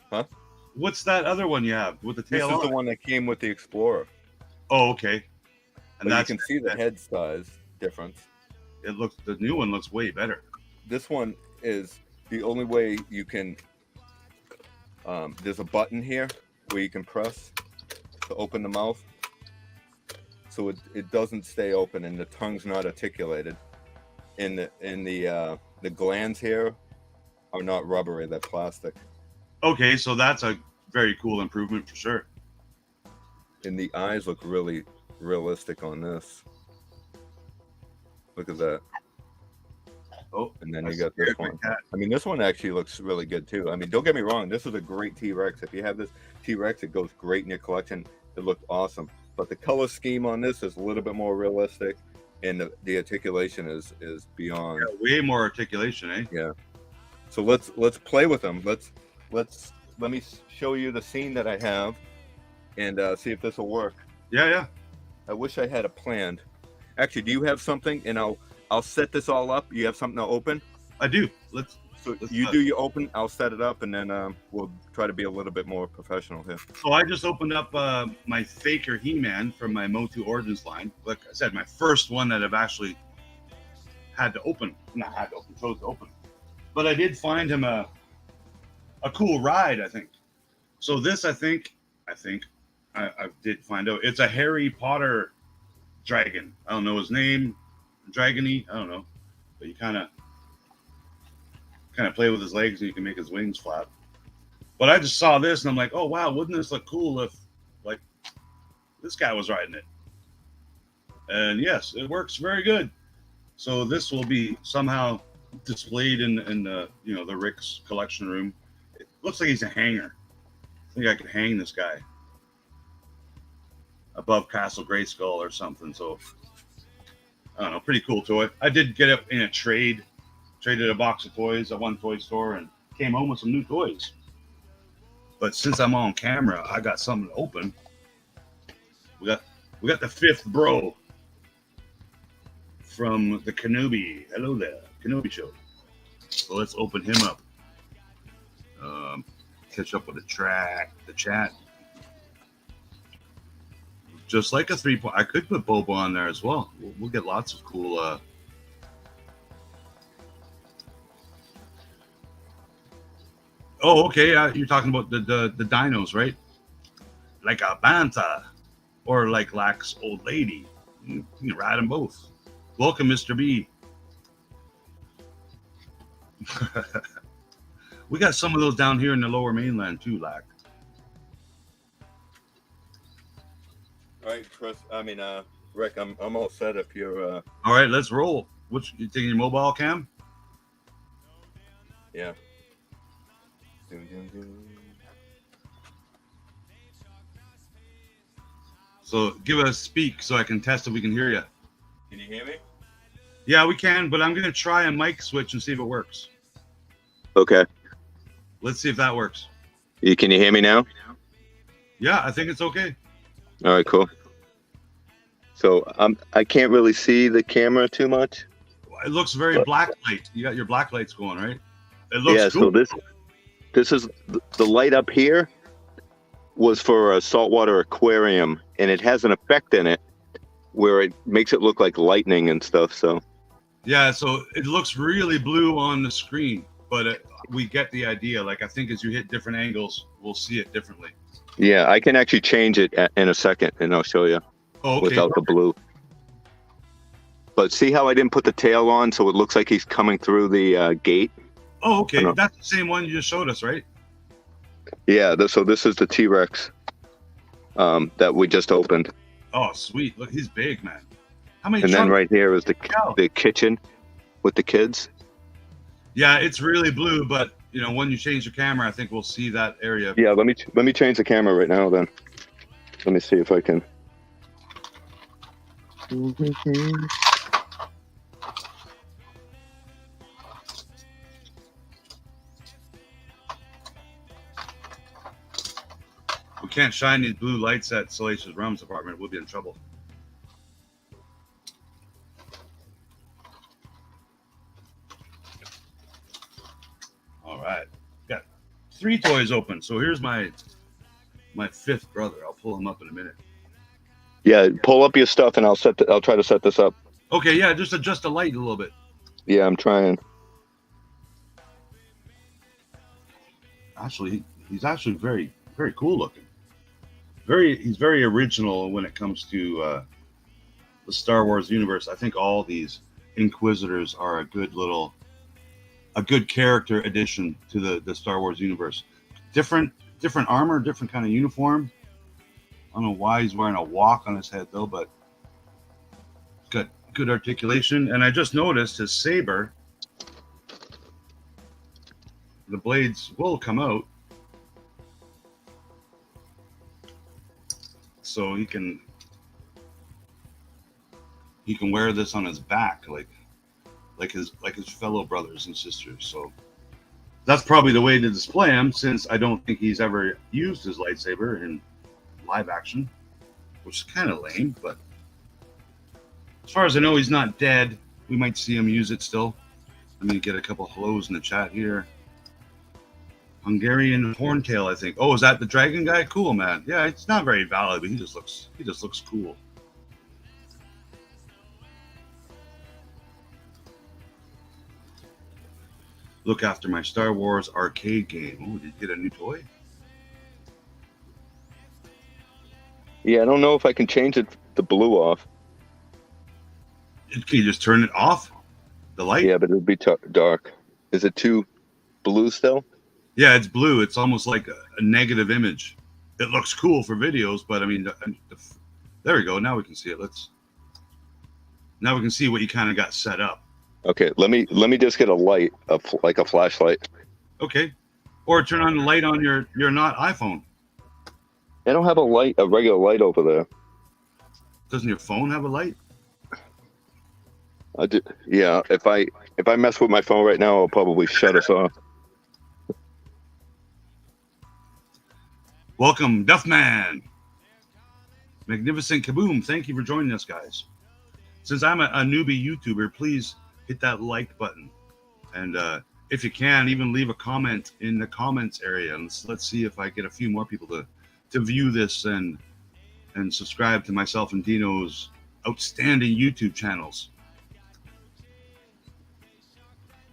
B: Huh?
A: What's that other one you have with the tail?
B: This is the one that came with the Explorer.
A: Oh, okay.
B: And you can see the head size difference.
A: The new one looks way better.
B: This one is the only way you can. There's a button here where you can press to open the mouth, so it doesn't stay open and the tongue's not articulated. And the glands here are not rubbery; they're plastic.
A: Okay, so that's a very cool improvement for sure.
B: And the eyes look really realistic on this. Look at that.
A: Oh,
B: and then you got this one. I mean, this one actually looks really good too. I mean, don't get me wrong. This is a great T-Rex. If you have this T-Rex, it goes great in your collection. It looked awesome. But the color scheme on this is a little bit more realistic, and the articulation is beyond.
A: Yeah, way more articulation, eh?
B: Yeah. So let's play with them. Let me show you the scene that I have, and see if this will work.
A: Yeah.
B: I wish I had it planned. Actually, do you have something? And I'll set this all up. You have something to open?
A: I do. Let's
B: do your open. I'll set it up, and then we'll try to be a little bit more professional here.
A: So I just opened up my Faker He-Man from my Motu Origins line. Like I said, my first one that I've actually chose to open. But I did find him a cool ride, I think. So this, I think I did find out. It's a Harry Potter dragon. I don't know his name. Dragony, I don't know. But you kind of play with his legs and you can make his wings flap. But I just saw this and I'm like, oh wow, wouldn't this look cool if like this guy was riding it? And yes, it works very good. So this will be somehow displayed in the the Rick's collection room. It looks like he's a hanger. I think I could hang this guy above Castle Grayskull or something. So I don't know, pretty cool toy. I did get it in a traded a box of toys at one toy store and came home with some new toys. But since I'm on camera, I got something to open. We got the fifth bro from the Kenobi. Hello there, Kenobi show. So let's open him up. Catch up with the chat. Just like a 3-point, I could put Boba on there as well. We'll get lots of cool. Oh, okay. You're talking about the dinos, right? Like a Banta, or like Lack's old lady. You can ride them both. Welcome, Mr. B. We got some of those down here in the lower mainland too, Lack.
B: All right, Chris. Rick. I'm all set if you're.
A: All right, let's roll. You taking your mobile cam?
B: Yeah.
A: So give us speak so I can test if we can hear you.
B: Can you hear me?
A: Yeah, we can, but I'm gonna try a mic switch and see if it works.
C: Okay.
A: Let's see if that works.
C: Can you hear me now?
A: Yeah, I think it's okay.
C: All right, cool. So I can't really see the camera too much.
A: It looks very blacklight. You got your black lights going, right? It looks cool.
C: So this is the light up here was for a saltwater aquarium, and it has an effect in it where it makes it look like lightning and stuff. So
A: yeah, so it looks really blue on the screen, but we get the idea. Like I think as you hit different angles, we'll see it differently.
C: Yeah, I can actually change it in a second, and I'll show you.
A: Oh, okay.
C: Without the blue. But see how I didn't put the tail on, so it looks like he's coming through the gate?
A: Oh, okay. That's the same one you just showed us, right?
C: Yeah. So this is the T-Rex that we just opened.
A: Oh, sweet. Look, he's big, man. How many?
C: And then right here is the kitchen with the kids.
A: Yeah, it's really blue, but you know, when you change the camera, I think we'll see that area.
C: Yeah, let me change the camera right now. Then let me see if I can.
A: We can't shine these blue lights at Salacious Rum's apartment. We'll be in trouble. All right, got 3 toys open. So here's my 5th brother. I'll pull him up in a minute.
C: Yeah, pull up your stuff, and I'll try to set this up.
A: Okay, yeah, just adjust the light a little bit.
C: Yeah, I'm trying.
A: Actually, he's actually very, very cool looking. He's very original when it comes to the Star Wars universe. I think all these Inquisitors are a good character addition to the Star Wars universe. Different armor, different kind of uniform. I don't know why he's wearing a walk on his head though, but got good articulation. And I just noticed his saber, the blades will come out, so he can wear this on his back like his fellow brothers and sisters. So that's probably the way to display him, since I don't think he's ever used his lightsaber in live action, which is kind of lame. But as far as I know, he's not dead. We might see him use it still. Let me get a couple hellos in the chat here. Hungarian Horntail, I think. Oh, is that the dragon guy? Cool, man. Yeah, it's not very valid, but he just looks cool. Look after my Star Wars arcade game. Oh, did you get a new toy?
C: Yeah, I don't know if I can change the blue off.
A: Can you just turn it off? The light?
C: Yeah, but it'll be dark. Is it too blue still?
A: Yeah, it's blue. It's almost like a negative image. It looks cool for videos, but I mean, there we go. Now we can see it. Now we can see what you kind of got set up.
C: Okay, let me just get a light, like a flashlight.
A: Okay, or turn on the light on your not iPhone.
C: I don't have a regular light over there.
A: Doesn't your phone have a light?
C: I do. Yeah, if I mess with my phone right now, I'll probably shut us off.
A: Welcome, Duffman. Magnificent Kaboom. Thank you for joining us, guys. Since I'm a newbie YouTuber, please hit that like button. And if you can, even leave a comment in the comments area. And let's see if I get a few more people to view this and subscribe to myself and Dino's outstanding YouTube channels.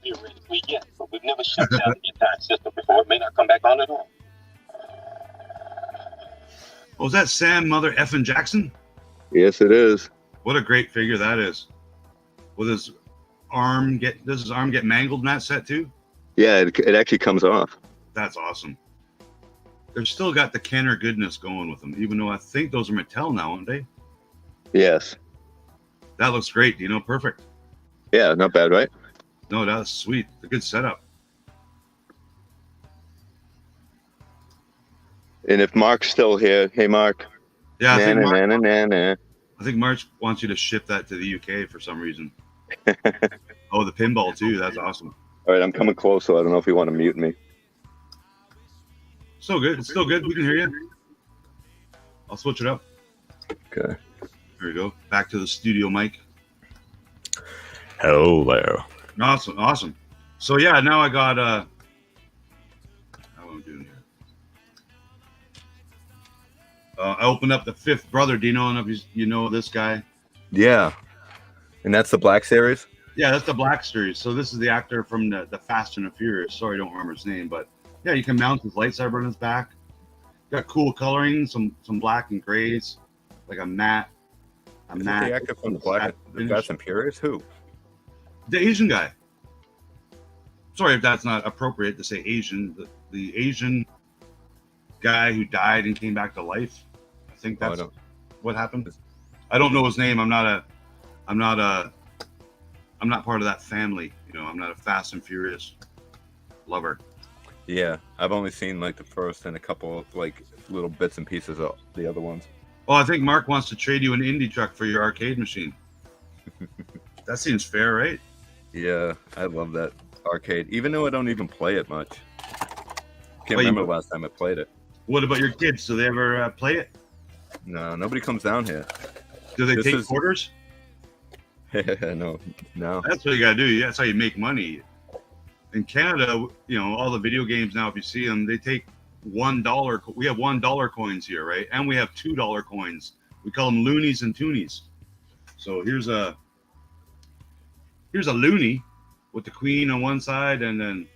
D: Theoretically, yes, but we've never shut down the entire system before. It may not come back on at all.
A: Oh, is that Sam Mother Effin Jackson?
C: Yes, it is.
A: What a great figure that is. Will does his arm get mangled in that set too?
C: Yeah, it actually comes off.
A: That's awesome. They've still got the Kenner goodness going with them, even though I think those are Mattel now, aren't they?
C: Yes.
A: That looks great, Dino. Perfect.
C: Yeah, not bad, right?
A: No, that's sweet. A good setup.
C: And if Mark's still here, hey Mark.
A: Yeah, I think Mark,
C: nah.
A: I think Mark wants you to ship that to the UK for some reason. Oh, the pinball too. That's awesome.
C: All right, I'm coming close, so I don't know if you want to mute me.
A: Still good. It's still good. We can hear you. I'll switch it up.
C: Okay.
A: There we go. Back to the studio mic.
B: Hello there.
A: Awesome. So yeah, now I got how am I doing here? I opened up the 5th brother, Dino. I don't know if you know this guy.
B: Yeah. And that's the Black Series?
A: Yeah, that's the Black Series. So this is the actor from the Fast and the Furious. Sorry, I don't remember his name, but yeah, you can mount his lightsaber on his back. Got cool coloring, some black and grays, like a matte.
B: Is the actor from the Fast and Furious? Who?
A: The Asian guy. Sorry if that's not appropriate to say Asian. The Asian guy who died and came back to life. I think that's what happened. I don't know his name. I'm not part of that family. You know, I'm not a Fast and Furious lover.
B: Yeah, I've only seen like the first and a couple of like little bits and pieces of the other ones.
A: Oh, I think Mark wants to trade you an indie truck for your arcade machine. That seems fair, right?
B: Yeah, I love that arcade, even though I don't even play it much. Can't remember the last time I played it.
A: What about your kids? Do they ever play it?
B: No, nobody comes down here.
A: Do they take quarters?
B: No.
A: That's what you gotta do. That's how you make money. In Canada, you know, all the video games now, if you see them, they take $1. We have $1 coins here, right? And we have $2 coins. We call them loonies and toonies. So here's a loonie with the queen on one side and then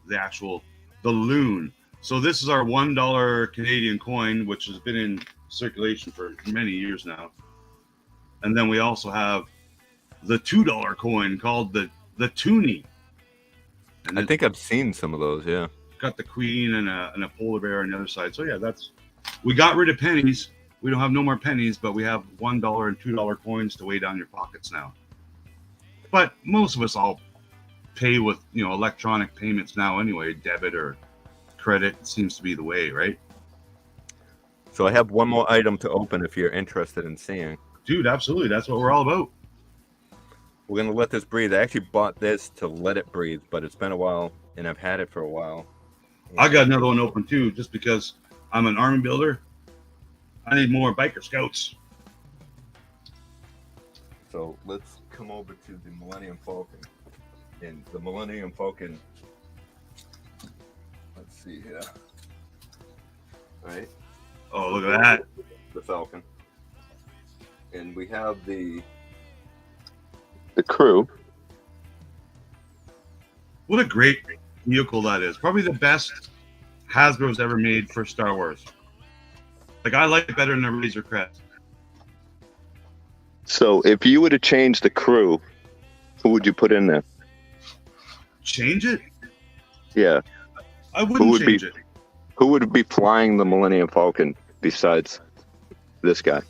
A: the loon. So this is our $1 Canadian coin, which has been in circulation for many years now. And then we also have the $2 coin called the toonie. And
B: I think I've seen some of those, yeah.
A: Got the queen and a polar bear on the other side. So yeah, we got rid of pennies. We don't have no more pennies, but we have $1 and $2 coins to weigh down your pockets now. But most of us all pay with, you know, electronic payments now anyway. Debit or credit seems to be the way, right?
B: So I have one more item to open if you're interested in seeing.
A: Dude, absolutely. That's what we're all about.
B: We're going to let this breathe. I actually bought this to let it breathe, but it's been a while, and I've had it for a while.
A: I got another one open, too, just because I'm an army builder. I need more biker scouts.
B: So let's come over to the Millennium Falcon. And the Millennium Falcon, let's see here. All right.
A: Oh, look at that.
B: The Falcon. And we have the
C: crew.
A: What a great vehicle that is. Probably the best Hasbro's ever made for Star Wars. Like, I like it better than the Razor Crest.
C: So if you were to change the crew, who would you put in there?
A: Change it?
C: Yeah.
A: I wouldn't change it.
C: Who would be flying the Millennium Falcon besides this guy?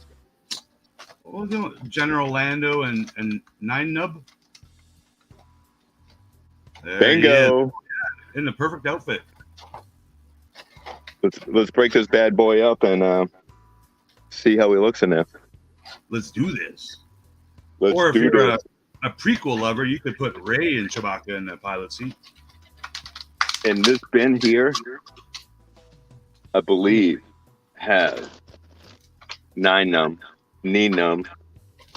A: Well, you know, General Lando and Nine Nub.
C: Bingo!
A: In the perfect outfit.
C: Let's break this bad boy up and see how he looks in there.
A: Let's do this.
C: Or
A: if you're a prequel lover, you could put Rey and Chewbacca in the pilot seat.
C: And this bin here, I believe, has Nine Num,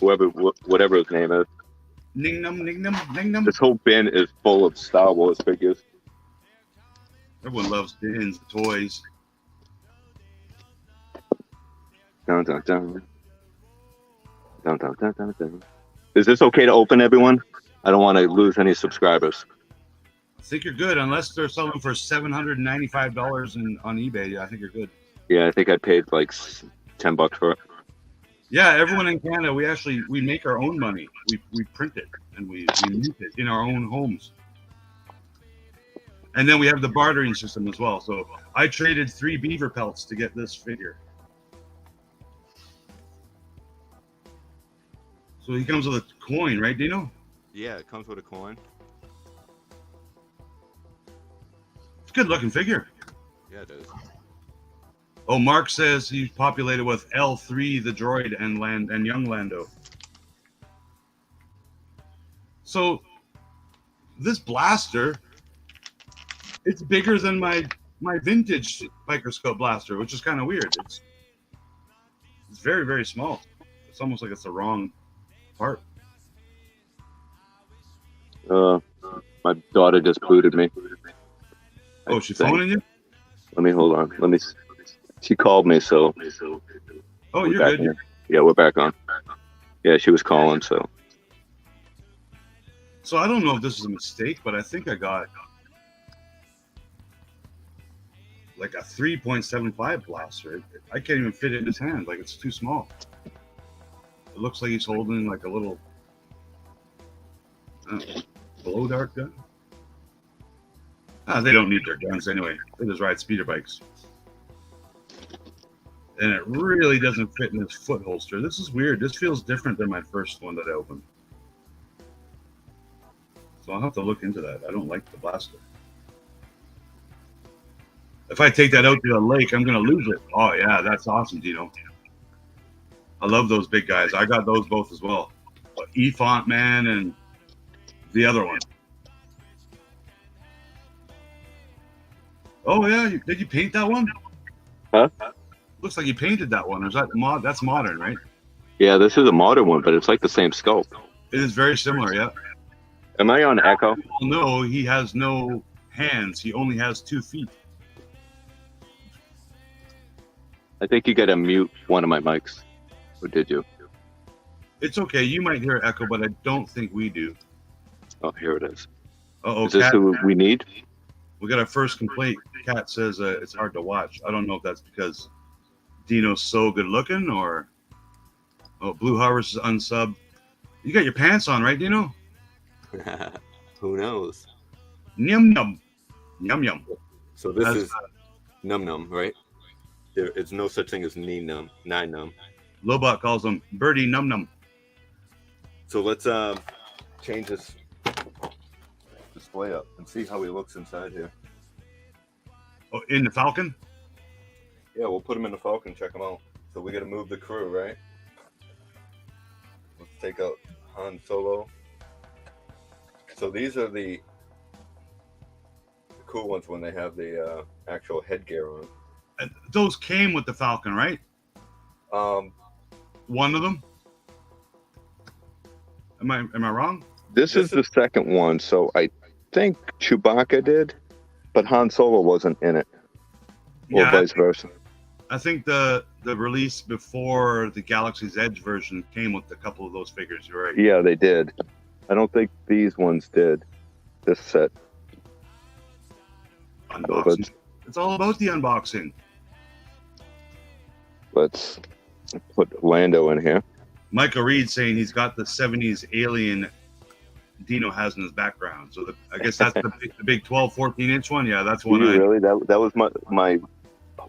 C: whatever his name is.
A: Ning Num.
C: This whole bin is full of Star Wars figures.
A: Everyone loves bins, toys.
C: Dun, dun, dun. Dun, dun, dun, dun, dun. Is this okay to open, everyone? I don't want to lose any subscribers.
A: I think you're good, unless they're selling for $795 on eBay. I think you're good.
C: Yeah, I think I paid like $10 for it.
A: Yeah, everyone in Canada, we make our own money. We print it and we mint it in our own homes. And then we have the bartering system as well. So I traded 3 beaver pelts to get this figure. So he comes with a coin, right, Dino?
B: Yeah, it comes with a coin.
A: It's a good looking figure.
B: Yeah, it is.
A: Oh, Mark says he's populated with L3, the droid, and young Lando. So this blaster, it's bigger than my vintage Biker Scout blaster, which is kind of weird. It's very, very small. It's almost like it's the wrong part.
C: My daughter just booted me.
A: Oh, she's phoning you?
C: Let me hold on. She called me, so.
A: Oh, you're good.
C: Yeah, we're back on. Yeah, she was calling, so.
A: So I don't know if this is a mistake, but I think I got like a 3.75 blaster. I can't even fit it in his hand. Like, it's too small. It looks like he's holding like a little blow dart gun. They don't need their guns anyway. They just ride speeder bikes. And it really doesn't fit in this foot holster. This is weird. This feels different than my first one that I opened. So I'll have to look into that. I don't like the blaster. If I take that out to the lake, I'm going to lose it. Oh, yeah, that's awesome, Dino. I love those big guys. I got those both as well. E-Font Man and the other one. Oh, yeah. Did you paint that one?
C: Huh?
A: Looks like you painted that one. Or is that that's modern, right?
C: Yeah, this is a modern one, but it's like the same sculpt.
A: It is very similar, yeah.
C: Am I on Echo?
A: No, he has no hands. He only has 2 feet.
C: I think you got to mute one of my mics. Or did you?
A: It's okay. You might hear echo, but I don't think we do.
C: Oh, here it is.
A: Uh-oh,
C: Is this
A: Kat,
C: who we need?
A: we got our first complaint. Kat says it's hard to watch. I don't know if that's because Dino's so good looking or... Oh, Blue Harvest is unsubbed. You got your pants on, right, Dino?
B: Who knows?
A: Yum, yum. Yum, yum.
B: So this
A: That's,
B: is num num, right? There is no such thing as knee num, nine num.
A: Lobot calls him Birdie Num Num.
B: So let's change this display up and see how he looks inside here.
A: Oh, in the Falcon?
B: Yeah, we'll put him in the Falcon, check him out. So we got to move the crew, right? Let's take out Han Solo. So these are the cool ones when they have the actual headgear on.
A: And those came with the Falcon, right? One of them? Am I wrong?
C: This is the second one, so I think Chewbacca did, but Han Solo wasn't in it, or
A: Yeah,
C: vice versa.
A: I think the release before the Galaxy's Edge version came with a couple of those figures. You're right.
C: Yeah, they did. I don't think these ones did. This set.
A: Unboxing. It's all about the unboxing.
C: Let's put Lando in here.
A: Michael Reed saying he's got the 70s alien Dino has in his background. So I guess that's the big 12, 14-inch one. Yeah, that's one.
C: Really? That was my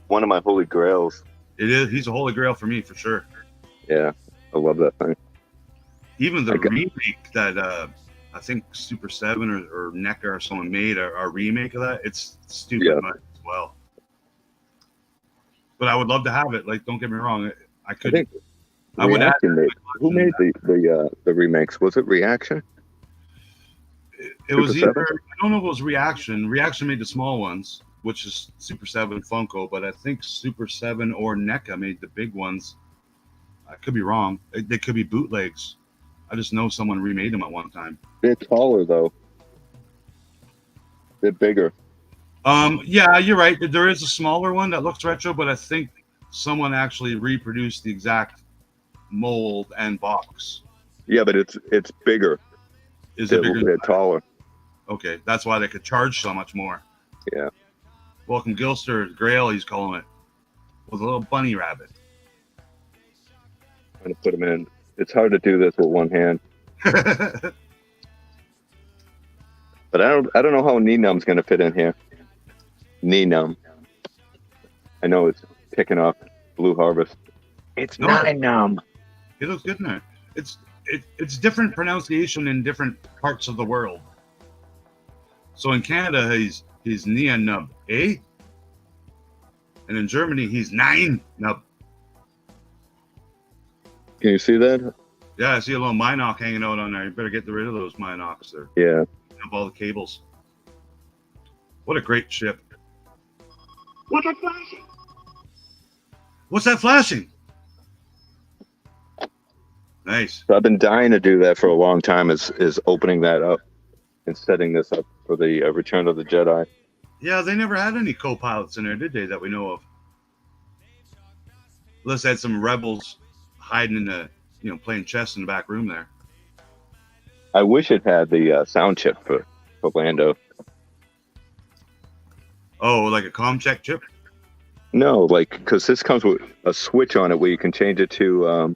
C: one of my holy grails.
A: It is. He's a holy grail for me, for sure.
C: Yeah, I love that thing.
A: Even the remake that I think Super 7 or NECA or someone made a remake of that, it's stupid much as well. But I would love to have it. Like, don't get me wrong. I could. I would add.
C: Who made the remakes? Was it Reaction?
A: It was either. I don't know if it was Reaction. Reaction made the small ones, which is Super 7 Funko, but I think Super 7 or NECA made the big ones. I could be wrong. They could be bootlegs. I just know someone remade them at one time.
C: They're taller though. They're bigger.
A: Yeah, you're right. There is a smaller one that looks retro, but I think someone actually reproduced the exact mold and box.
C: Yeah, but it's bigger.
A: Is it bigger?
C: They're taller.
A: Okay, that's why they could charge so much more.
C: Yeah.
A: Welcome Gilster, Grail, he's calling it, with a little bunny rabbit.
C: Trying to put them in. It's hard to do this with one hand. But I don't know how Knee Numb's gonna fit in here. Knee Numb. I know it's picking up Blue Harvest. It's not Numb.
A: It looks good in there. It's different pronunciation in different parts of the world. So in Canada, he's Nia Nub, eh? And in Germany, he's Nine Nub.
C: Can you see that?
A: Yeah, I see a little Minoc hanging out on there. You better get rid of those Minocs there.
C: Yeah.
A: Dump all the cables. What a great ship.
D: What's that flashing?
A: What's that flashing? Nice.
C: So I've been dying to do that for a long time. Is opening that up and setting this up for the Return of the Jedi.
A: Yeah, they never had any co-pilots in there, did they? That we know of. Unless they had some rebels hiding in the, playing chess in the back room there.
C: I wish it had the sound chip for Lando.
A: Oh, like a ComCheck chip?
C: No, because this comes with a switch on it where you can change it to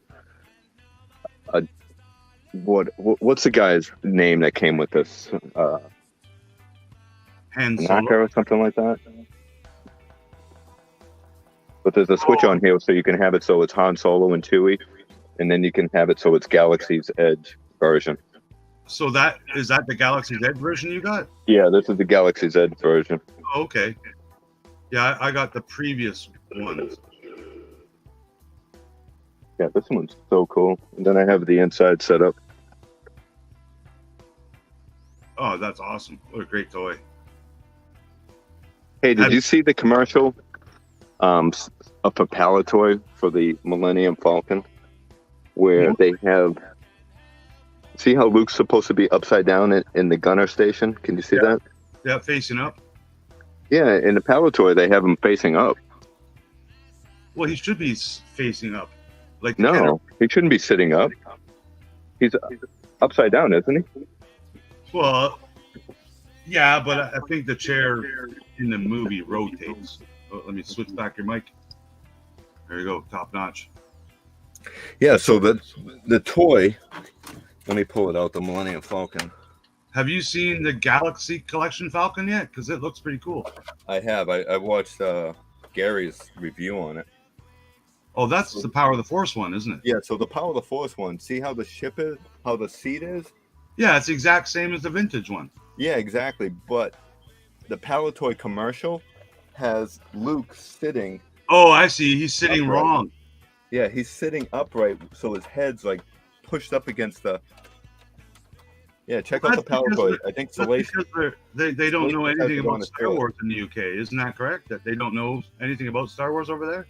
C: what's the guy's name that came with this?
A: Han Solo.
C: Tanaka or something like that. But there's a switch on here so you can have it so it's Han Solo and Chewie, and then you can have it so it's Galaxy's Edge version.
A: So is that the Galaxy's Edge version you got?
C: Yeah, this is the Galaxy's Edge version.
A: Oh, okay. Yeah, I got the previous ones.
C: Yeah, this one's so cool. And then I have the inside set up.
A: Oh, that's awesome. What a great toy.
C: Hey, did you see the commercial of a Palatoy for the Millennium Falcon? Where they have... See how Luke's supposed to be upside down in the gunner station? Can you see that?
A: Yeah, facing up.
C: Yeah, in the Palatoy, they have him facing up.
A: Well, he should be facing up. Like
C: No, he shouldn't be sitting up. He's upside down, isn't he?
A: Well, yeah, but I think the chair in the movie rotates. Oh, let me switch back your mic. There you go, top notch.
B: Yeah, so the toy, let me pull it out, the Millennium Falcon.
A: Have you seen the Galaxy Collection Falcon yet? Because it looks pretty cool.
B: I have. I watched Gary's review on it.
A: Oh, that's the Power of the Force one, isn't it?
B: Yeah, so the Power of the Force one, see how the ship is, how the seat is?
A: Yeah, it's the exact same as the vintage one.
B: Yeah, exactly. But the Palatoy commercial has Luke sitting.
A: Oh, I see. He's sitting
B: upright.
A: wrong.
B: Yeah, he's sitting upright, so his head's like pushed up against the. Yeah, check out the Palatoy. I think Salacious.
A: They don't know anything about Star
B: trailer.
A: Wars in the UK. Isn't that correct? That they don't know anything about Star Wars over there?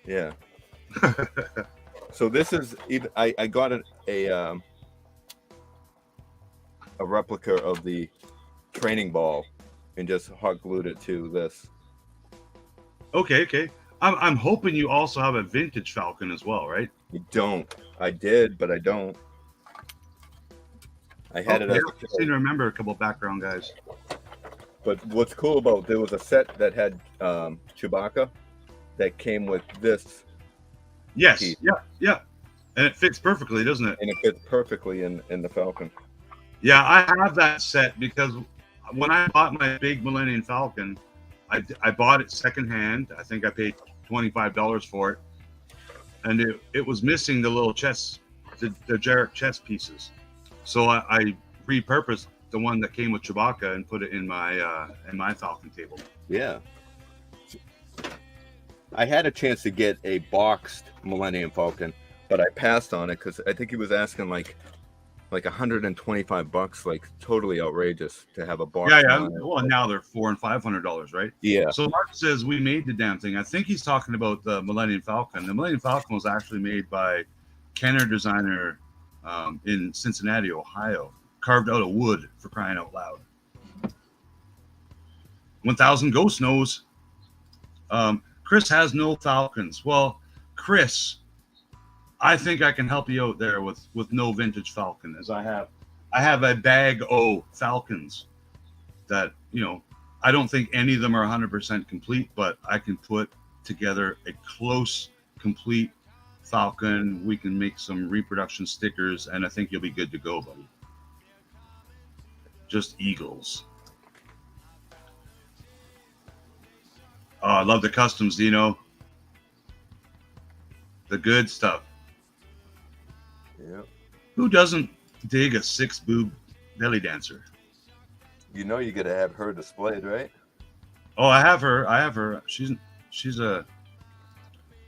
B: Yeah. So this is even. I got a replica of the training ball and just hot glued it to this.
A: Okay. I'm hoping you also have a vintage Falcon as well, right?
B: You don't. I did, but I don't. I had it as
A: I seem to remember a couple background guys.
B: But what's cool about there was a set that had Chewbacca that came with this.
A: Yes.
B: piece.
A: Yeah. And it fits perfectly, doesn't it?
B: And it fits perfectly in the Falcon.
A: Yeah, I have that set because when I bought my big Millennium Falcon, I bought it secondhand. I think I paid $25 for it. And it was missing the little chest, the Jarek chest pieces. So I repurposed the one that came with Chewbacca and put it in my Falcon table.
B: Yeah. I had a chance to get a boxed Millennium Falcon, but I passed on it because I think he was asking like $125, like totally outrageous to have a box.
A: Yeah. Well, now they're $400 and $500, right?
B: Yeah.
A: So Mark says we made the damn thing. I think he's talking about the Millennium Falcon. The Millennium Falcon was actually made by Kenner designer in Cincinnati, Ohio, carved out of wood, for crying out loud. 1000 Ghost knows. Chris has no Falcons. Well, Chris, I think I can help you out there with no vintage Falcon, as I have a bag of Falcons that, I don't think any of them are 100% complete, but I can put together a close, complete Falcon. We can make some reproduction stickers, and I think you'll be good to go, buddy. Just eagles. Oh, I love the customs, Dino. The good stuff.
B: Yep.
A: Who doesn't dig a 6-boob belly dancer?
B: You know you got to have her displayed, right?
A: Oh, I have her. She's a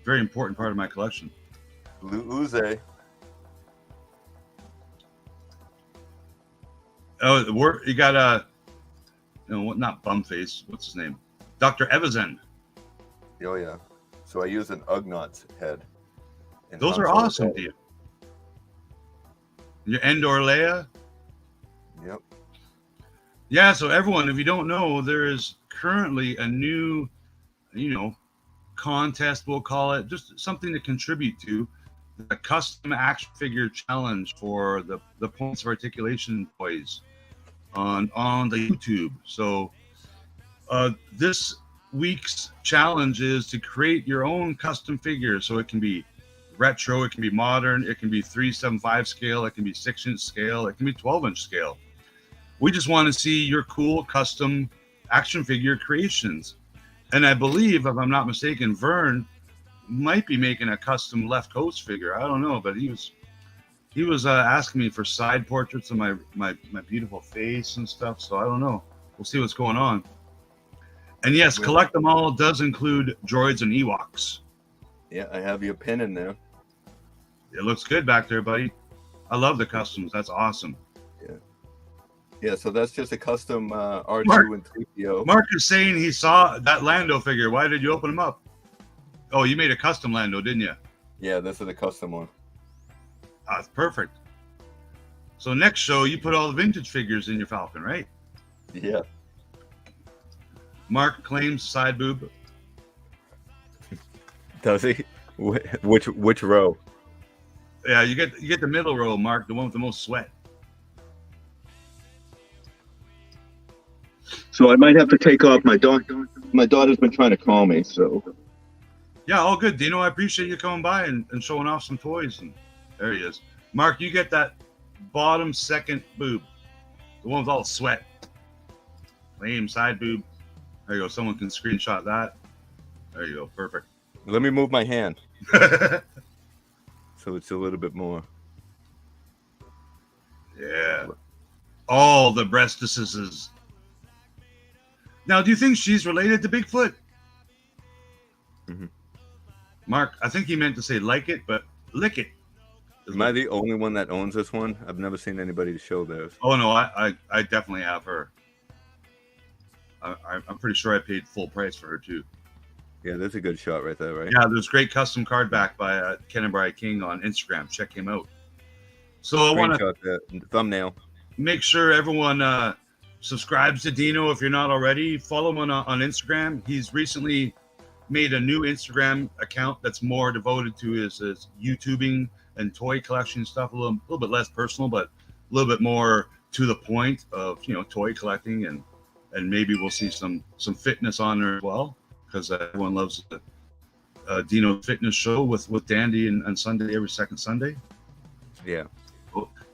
A: very important part of my collection.
B: Blue Uze.
A: Oh, you got not Bumface. What's his name? Dr. Evazan.
B: Oh yeah. So I use an Ugnaughts head.
A: Those are awesome, dude. Your Endor Leia.
B: Yep.
A: Yeah, so everyone, if you don't know, there is currently a new, contest, we'll call it, just something to contribute to, the custom action figure challenge for the Points of Articulation toys on the YouTube. So this week's challenge is to create your own custom figure. So it can be retro, it can be modern, it can be 375 scale, it can be 6-inch scale, it can be 12-inch scale. We just want to see your cool custom Action Figure Creations. And I believe, if I'm not mistaken, Vern might be making a custom Left Coast figure. I don't know, but he was asking me for side portraits of my beautiful face and stuff. So I don't know. We'll see what's going on. And yes, Collect Them All does include droids and Ewoks.
B: Yeah, I have your pin in there.
A: It looks good back there, buddy. I love the customs. That's awesome.
B: Yeah, so that's just a custom R2 and 3PO.
A: Mark is saying he saw that Lando figure. Why did you open him up? Oh, you made a custom Lando, didn't you?
B: Yeah, this is a custom one.
A: That's perfect. So next show, you put all the vintage figures in your Falcon, right?
B: Yeah.
A: Mark claims side boob.
B: Does he? Which row?
A: Yeah, you get the middle row, Mark, the one with the most sweat.
C: So I might have to take off. My daughter's been trying to call me. So
A: yeah, all good, Dino. I appreciate you coming by and showing off some toys. And there he is. Mark, you get that bottom second boob, the one with all the sweat. Lame side boob. There you go. Someone can screenshot that. There you go. Perfect.
B: Let me move my hand. So it's a little bit more.
A: Yeah. All the breastises. Now, do you think she's related to Bigfoot?
B: Mm-hmm.
A: Mark, I think he meant to say like it, but lick it.
B: Am I the only one that owns this one? I've never seen anybody show theirs.
A: Oh, no, I definitely have her. I'm pretty sure I paid full price for her, too.
B: Yeah, that's a good shot right there, right?
A: Yeah, there's great custom card back by Ken and Brian King on Instagram. Check him out. So I want to
B: thumbnail.
A: Make sure everyone subscribes to Dino if you're not already. Follow him on Instagram. He's recently made a new Instagram account that's more devoted to his YouTubing and toy collection stuff. A little bit less personal, but a little bit more to the point of toy collecting, and maybe we'll see some fitness on there as well, because everyone loves the Dino Fitness Show with Dandy and Sunday, every second Sunday.
B: Yeah.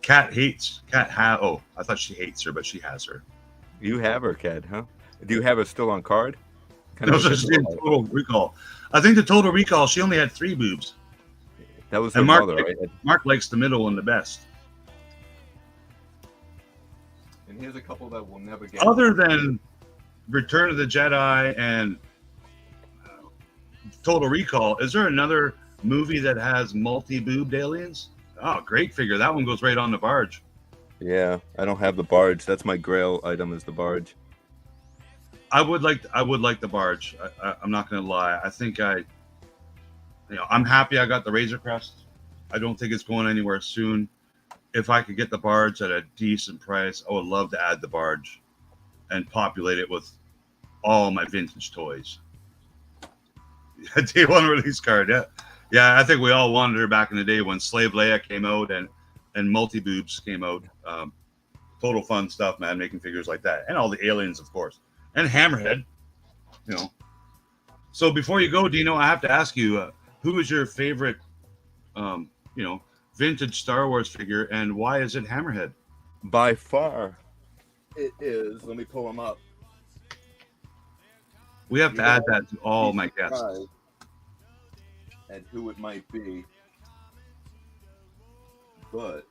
A: Kat hates. I thought she hates her, but she has her.
B: You have her, Kat, huh? Do you have her still on card?
A: No, so she's in Total Recall. I think the Total Recall, she only had 3 boobs.
B: That was her mother, right?
A: Mark likes the middle one the best.
B: And here's a couple that we'll never get.
A: Other than Return of the Jedi and Total Recall, is there another movie that has multi-boobed aliens? Oh, great figure. That one goes right on the barge.
B: Yeah, I don't have the barge. That's my grail item, is the barge.
A: I would like the barge. I'm not going to lie. I think I'm happy I got the Razor Crest. I don't think it's going anywhere soon. If I could get the barge at a decent price, I would love to add the barge and populate it with all my vintage toys. Day one release card, yeah. Yeah, I think we all wanted her back in the day when Slave Leia came out and Multi-Boobs came out. Total fun stuff, man, making figures like that. And all the aliens, of course. And Hammerhead, So before you go, Dino, I have to ask you, who is your favorite, vintage Star Wars figure, and why is it Hammerhead?
B: By far, it is. Let me pull them up.
A: We have to add that to all my guests.
B: And who it might be. But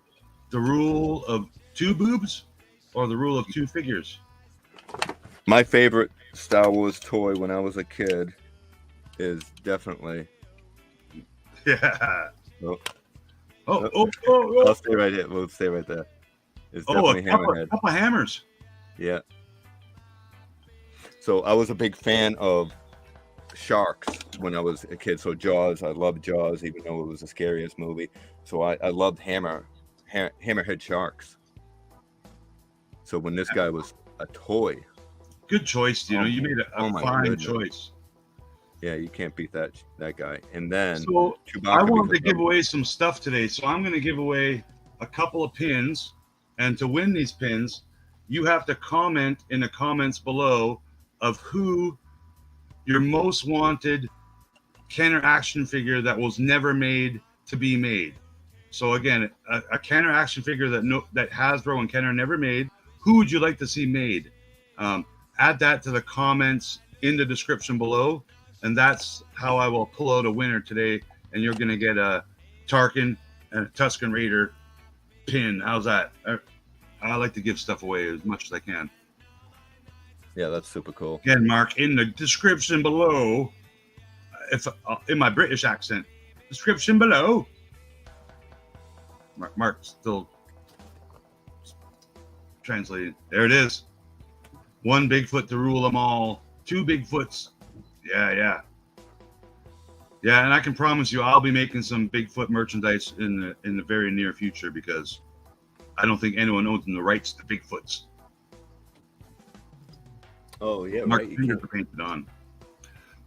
A: the rule of 2 boobs or the rule of 2 figures?
B: My favorite Star Wars toy when I was a kid is definitely.
A: Yeah.
B: Oh. I'll stay right here. We'll stay right there. It's definitely Hammerhead.
A: A couple of hammers.
B: Yeah. So I was a big fan of sharks when I was a kid. So Jaws, I loved Jaws, even though it was the scariest movie. So I loved Hammerhead sharks. So when this guy was a toy.
A: Good choice, you made a fine choice.
B: Yeah, you can't beat that guy. And then
A: so I wanted to give away some stuff today, so I'm going to give away a couple of pins. And to win these pins, you have to comment in the comments below of who your most wanted Kenner action figure that was never made to be made. So again, a Kenner action figure that Hasbro and Kenner never made. Who would you like to see made? add that to the comments in the description below, and that's how I will pull out a winner today. And you're gonna get a Tarkin and a Tusken Raider pin. How's that? I like to give stuff away as much as I can.
B: Yeah, that's super cool.
A: Again, Mark, in the description below, if in my British accent, description below. Mark still translating. There it is. One Bigfoot to rule them all. Two Bigfoots. Yeah. And I can promise you, I'll be making some Bigfoot merchandise in the very near future, because I don't think anyone owns the rights to Bigfoots.
B: Oh yeah,
A: Mark
B: right.
A: fingers are painted on.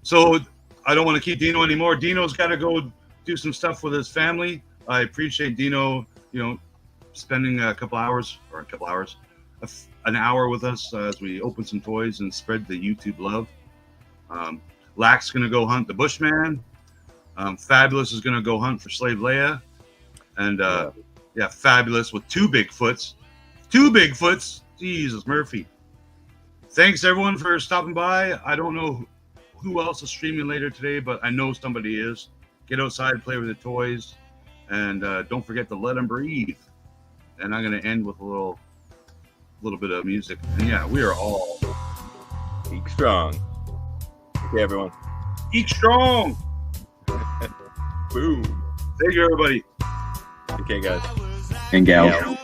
A: So I don't want to keep Dino anymore. Dino's got to go do some stuff with his family. I appreciate Dino, spending an hour with us as we open some toys and spread the YouTube love. Lack's gonna go hunt the Bushman. Fabulous is gonna go hunt for Slave Leia, and Fabulous with two Bigfoots. Jesus, Murphy. Thanks everyone for stopping by. I don't know who else is streaming later today, but I know somebody is. Get outside, play with the toys, and don't forget to let them breathe. And I'm gonna end with a little bit of music. And yeah, we are all
B: Eek strong. Okay, everyone.
A: Eek strong.
B: Boom.
A: Thank you, everybody.
B: Okay, guys.
C: And gals.
B: Yeah.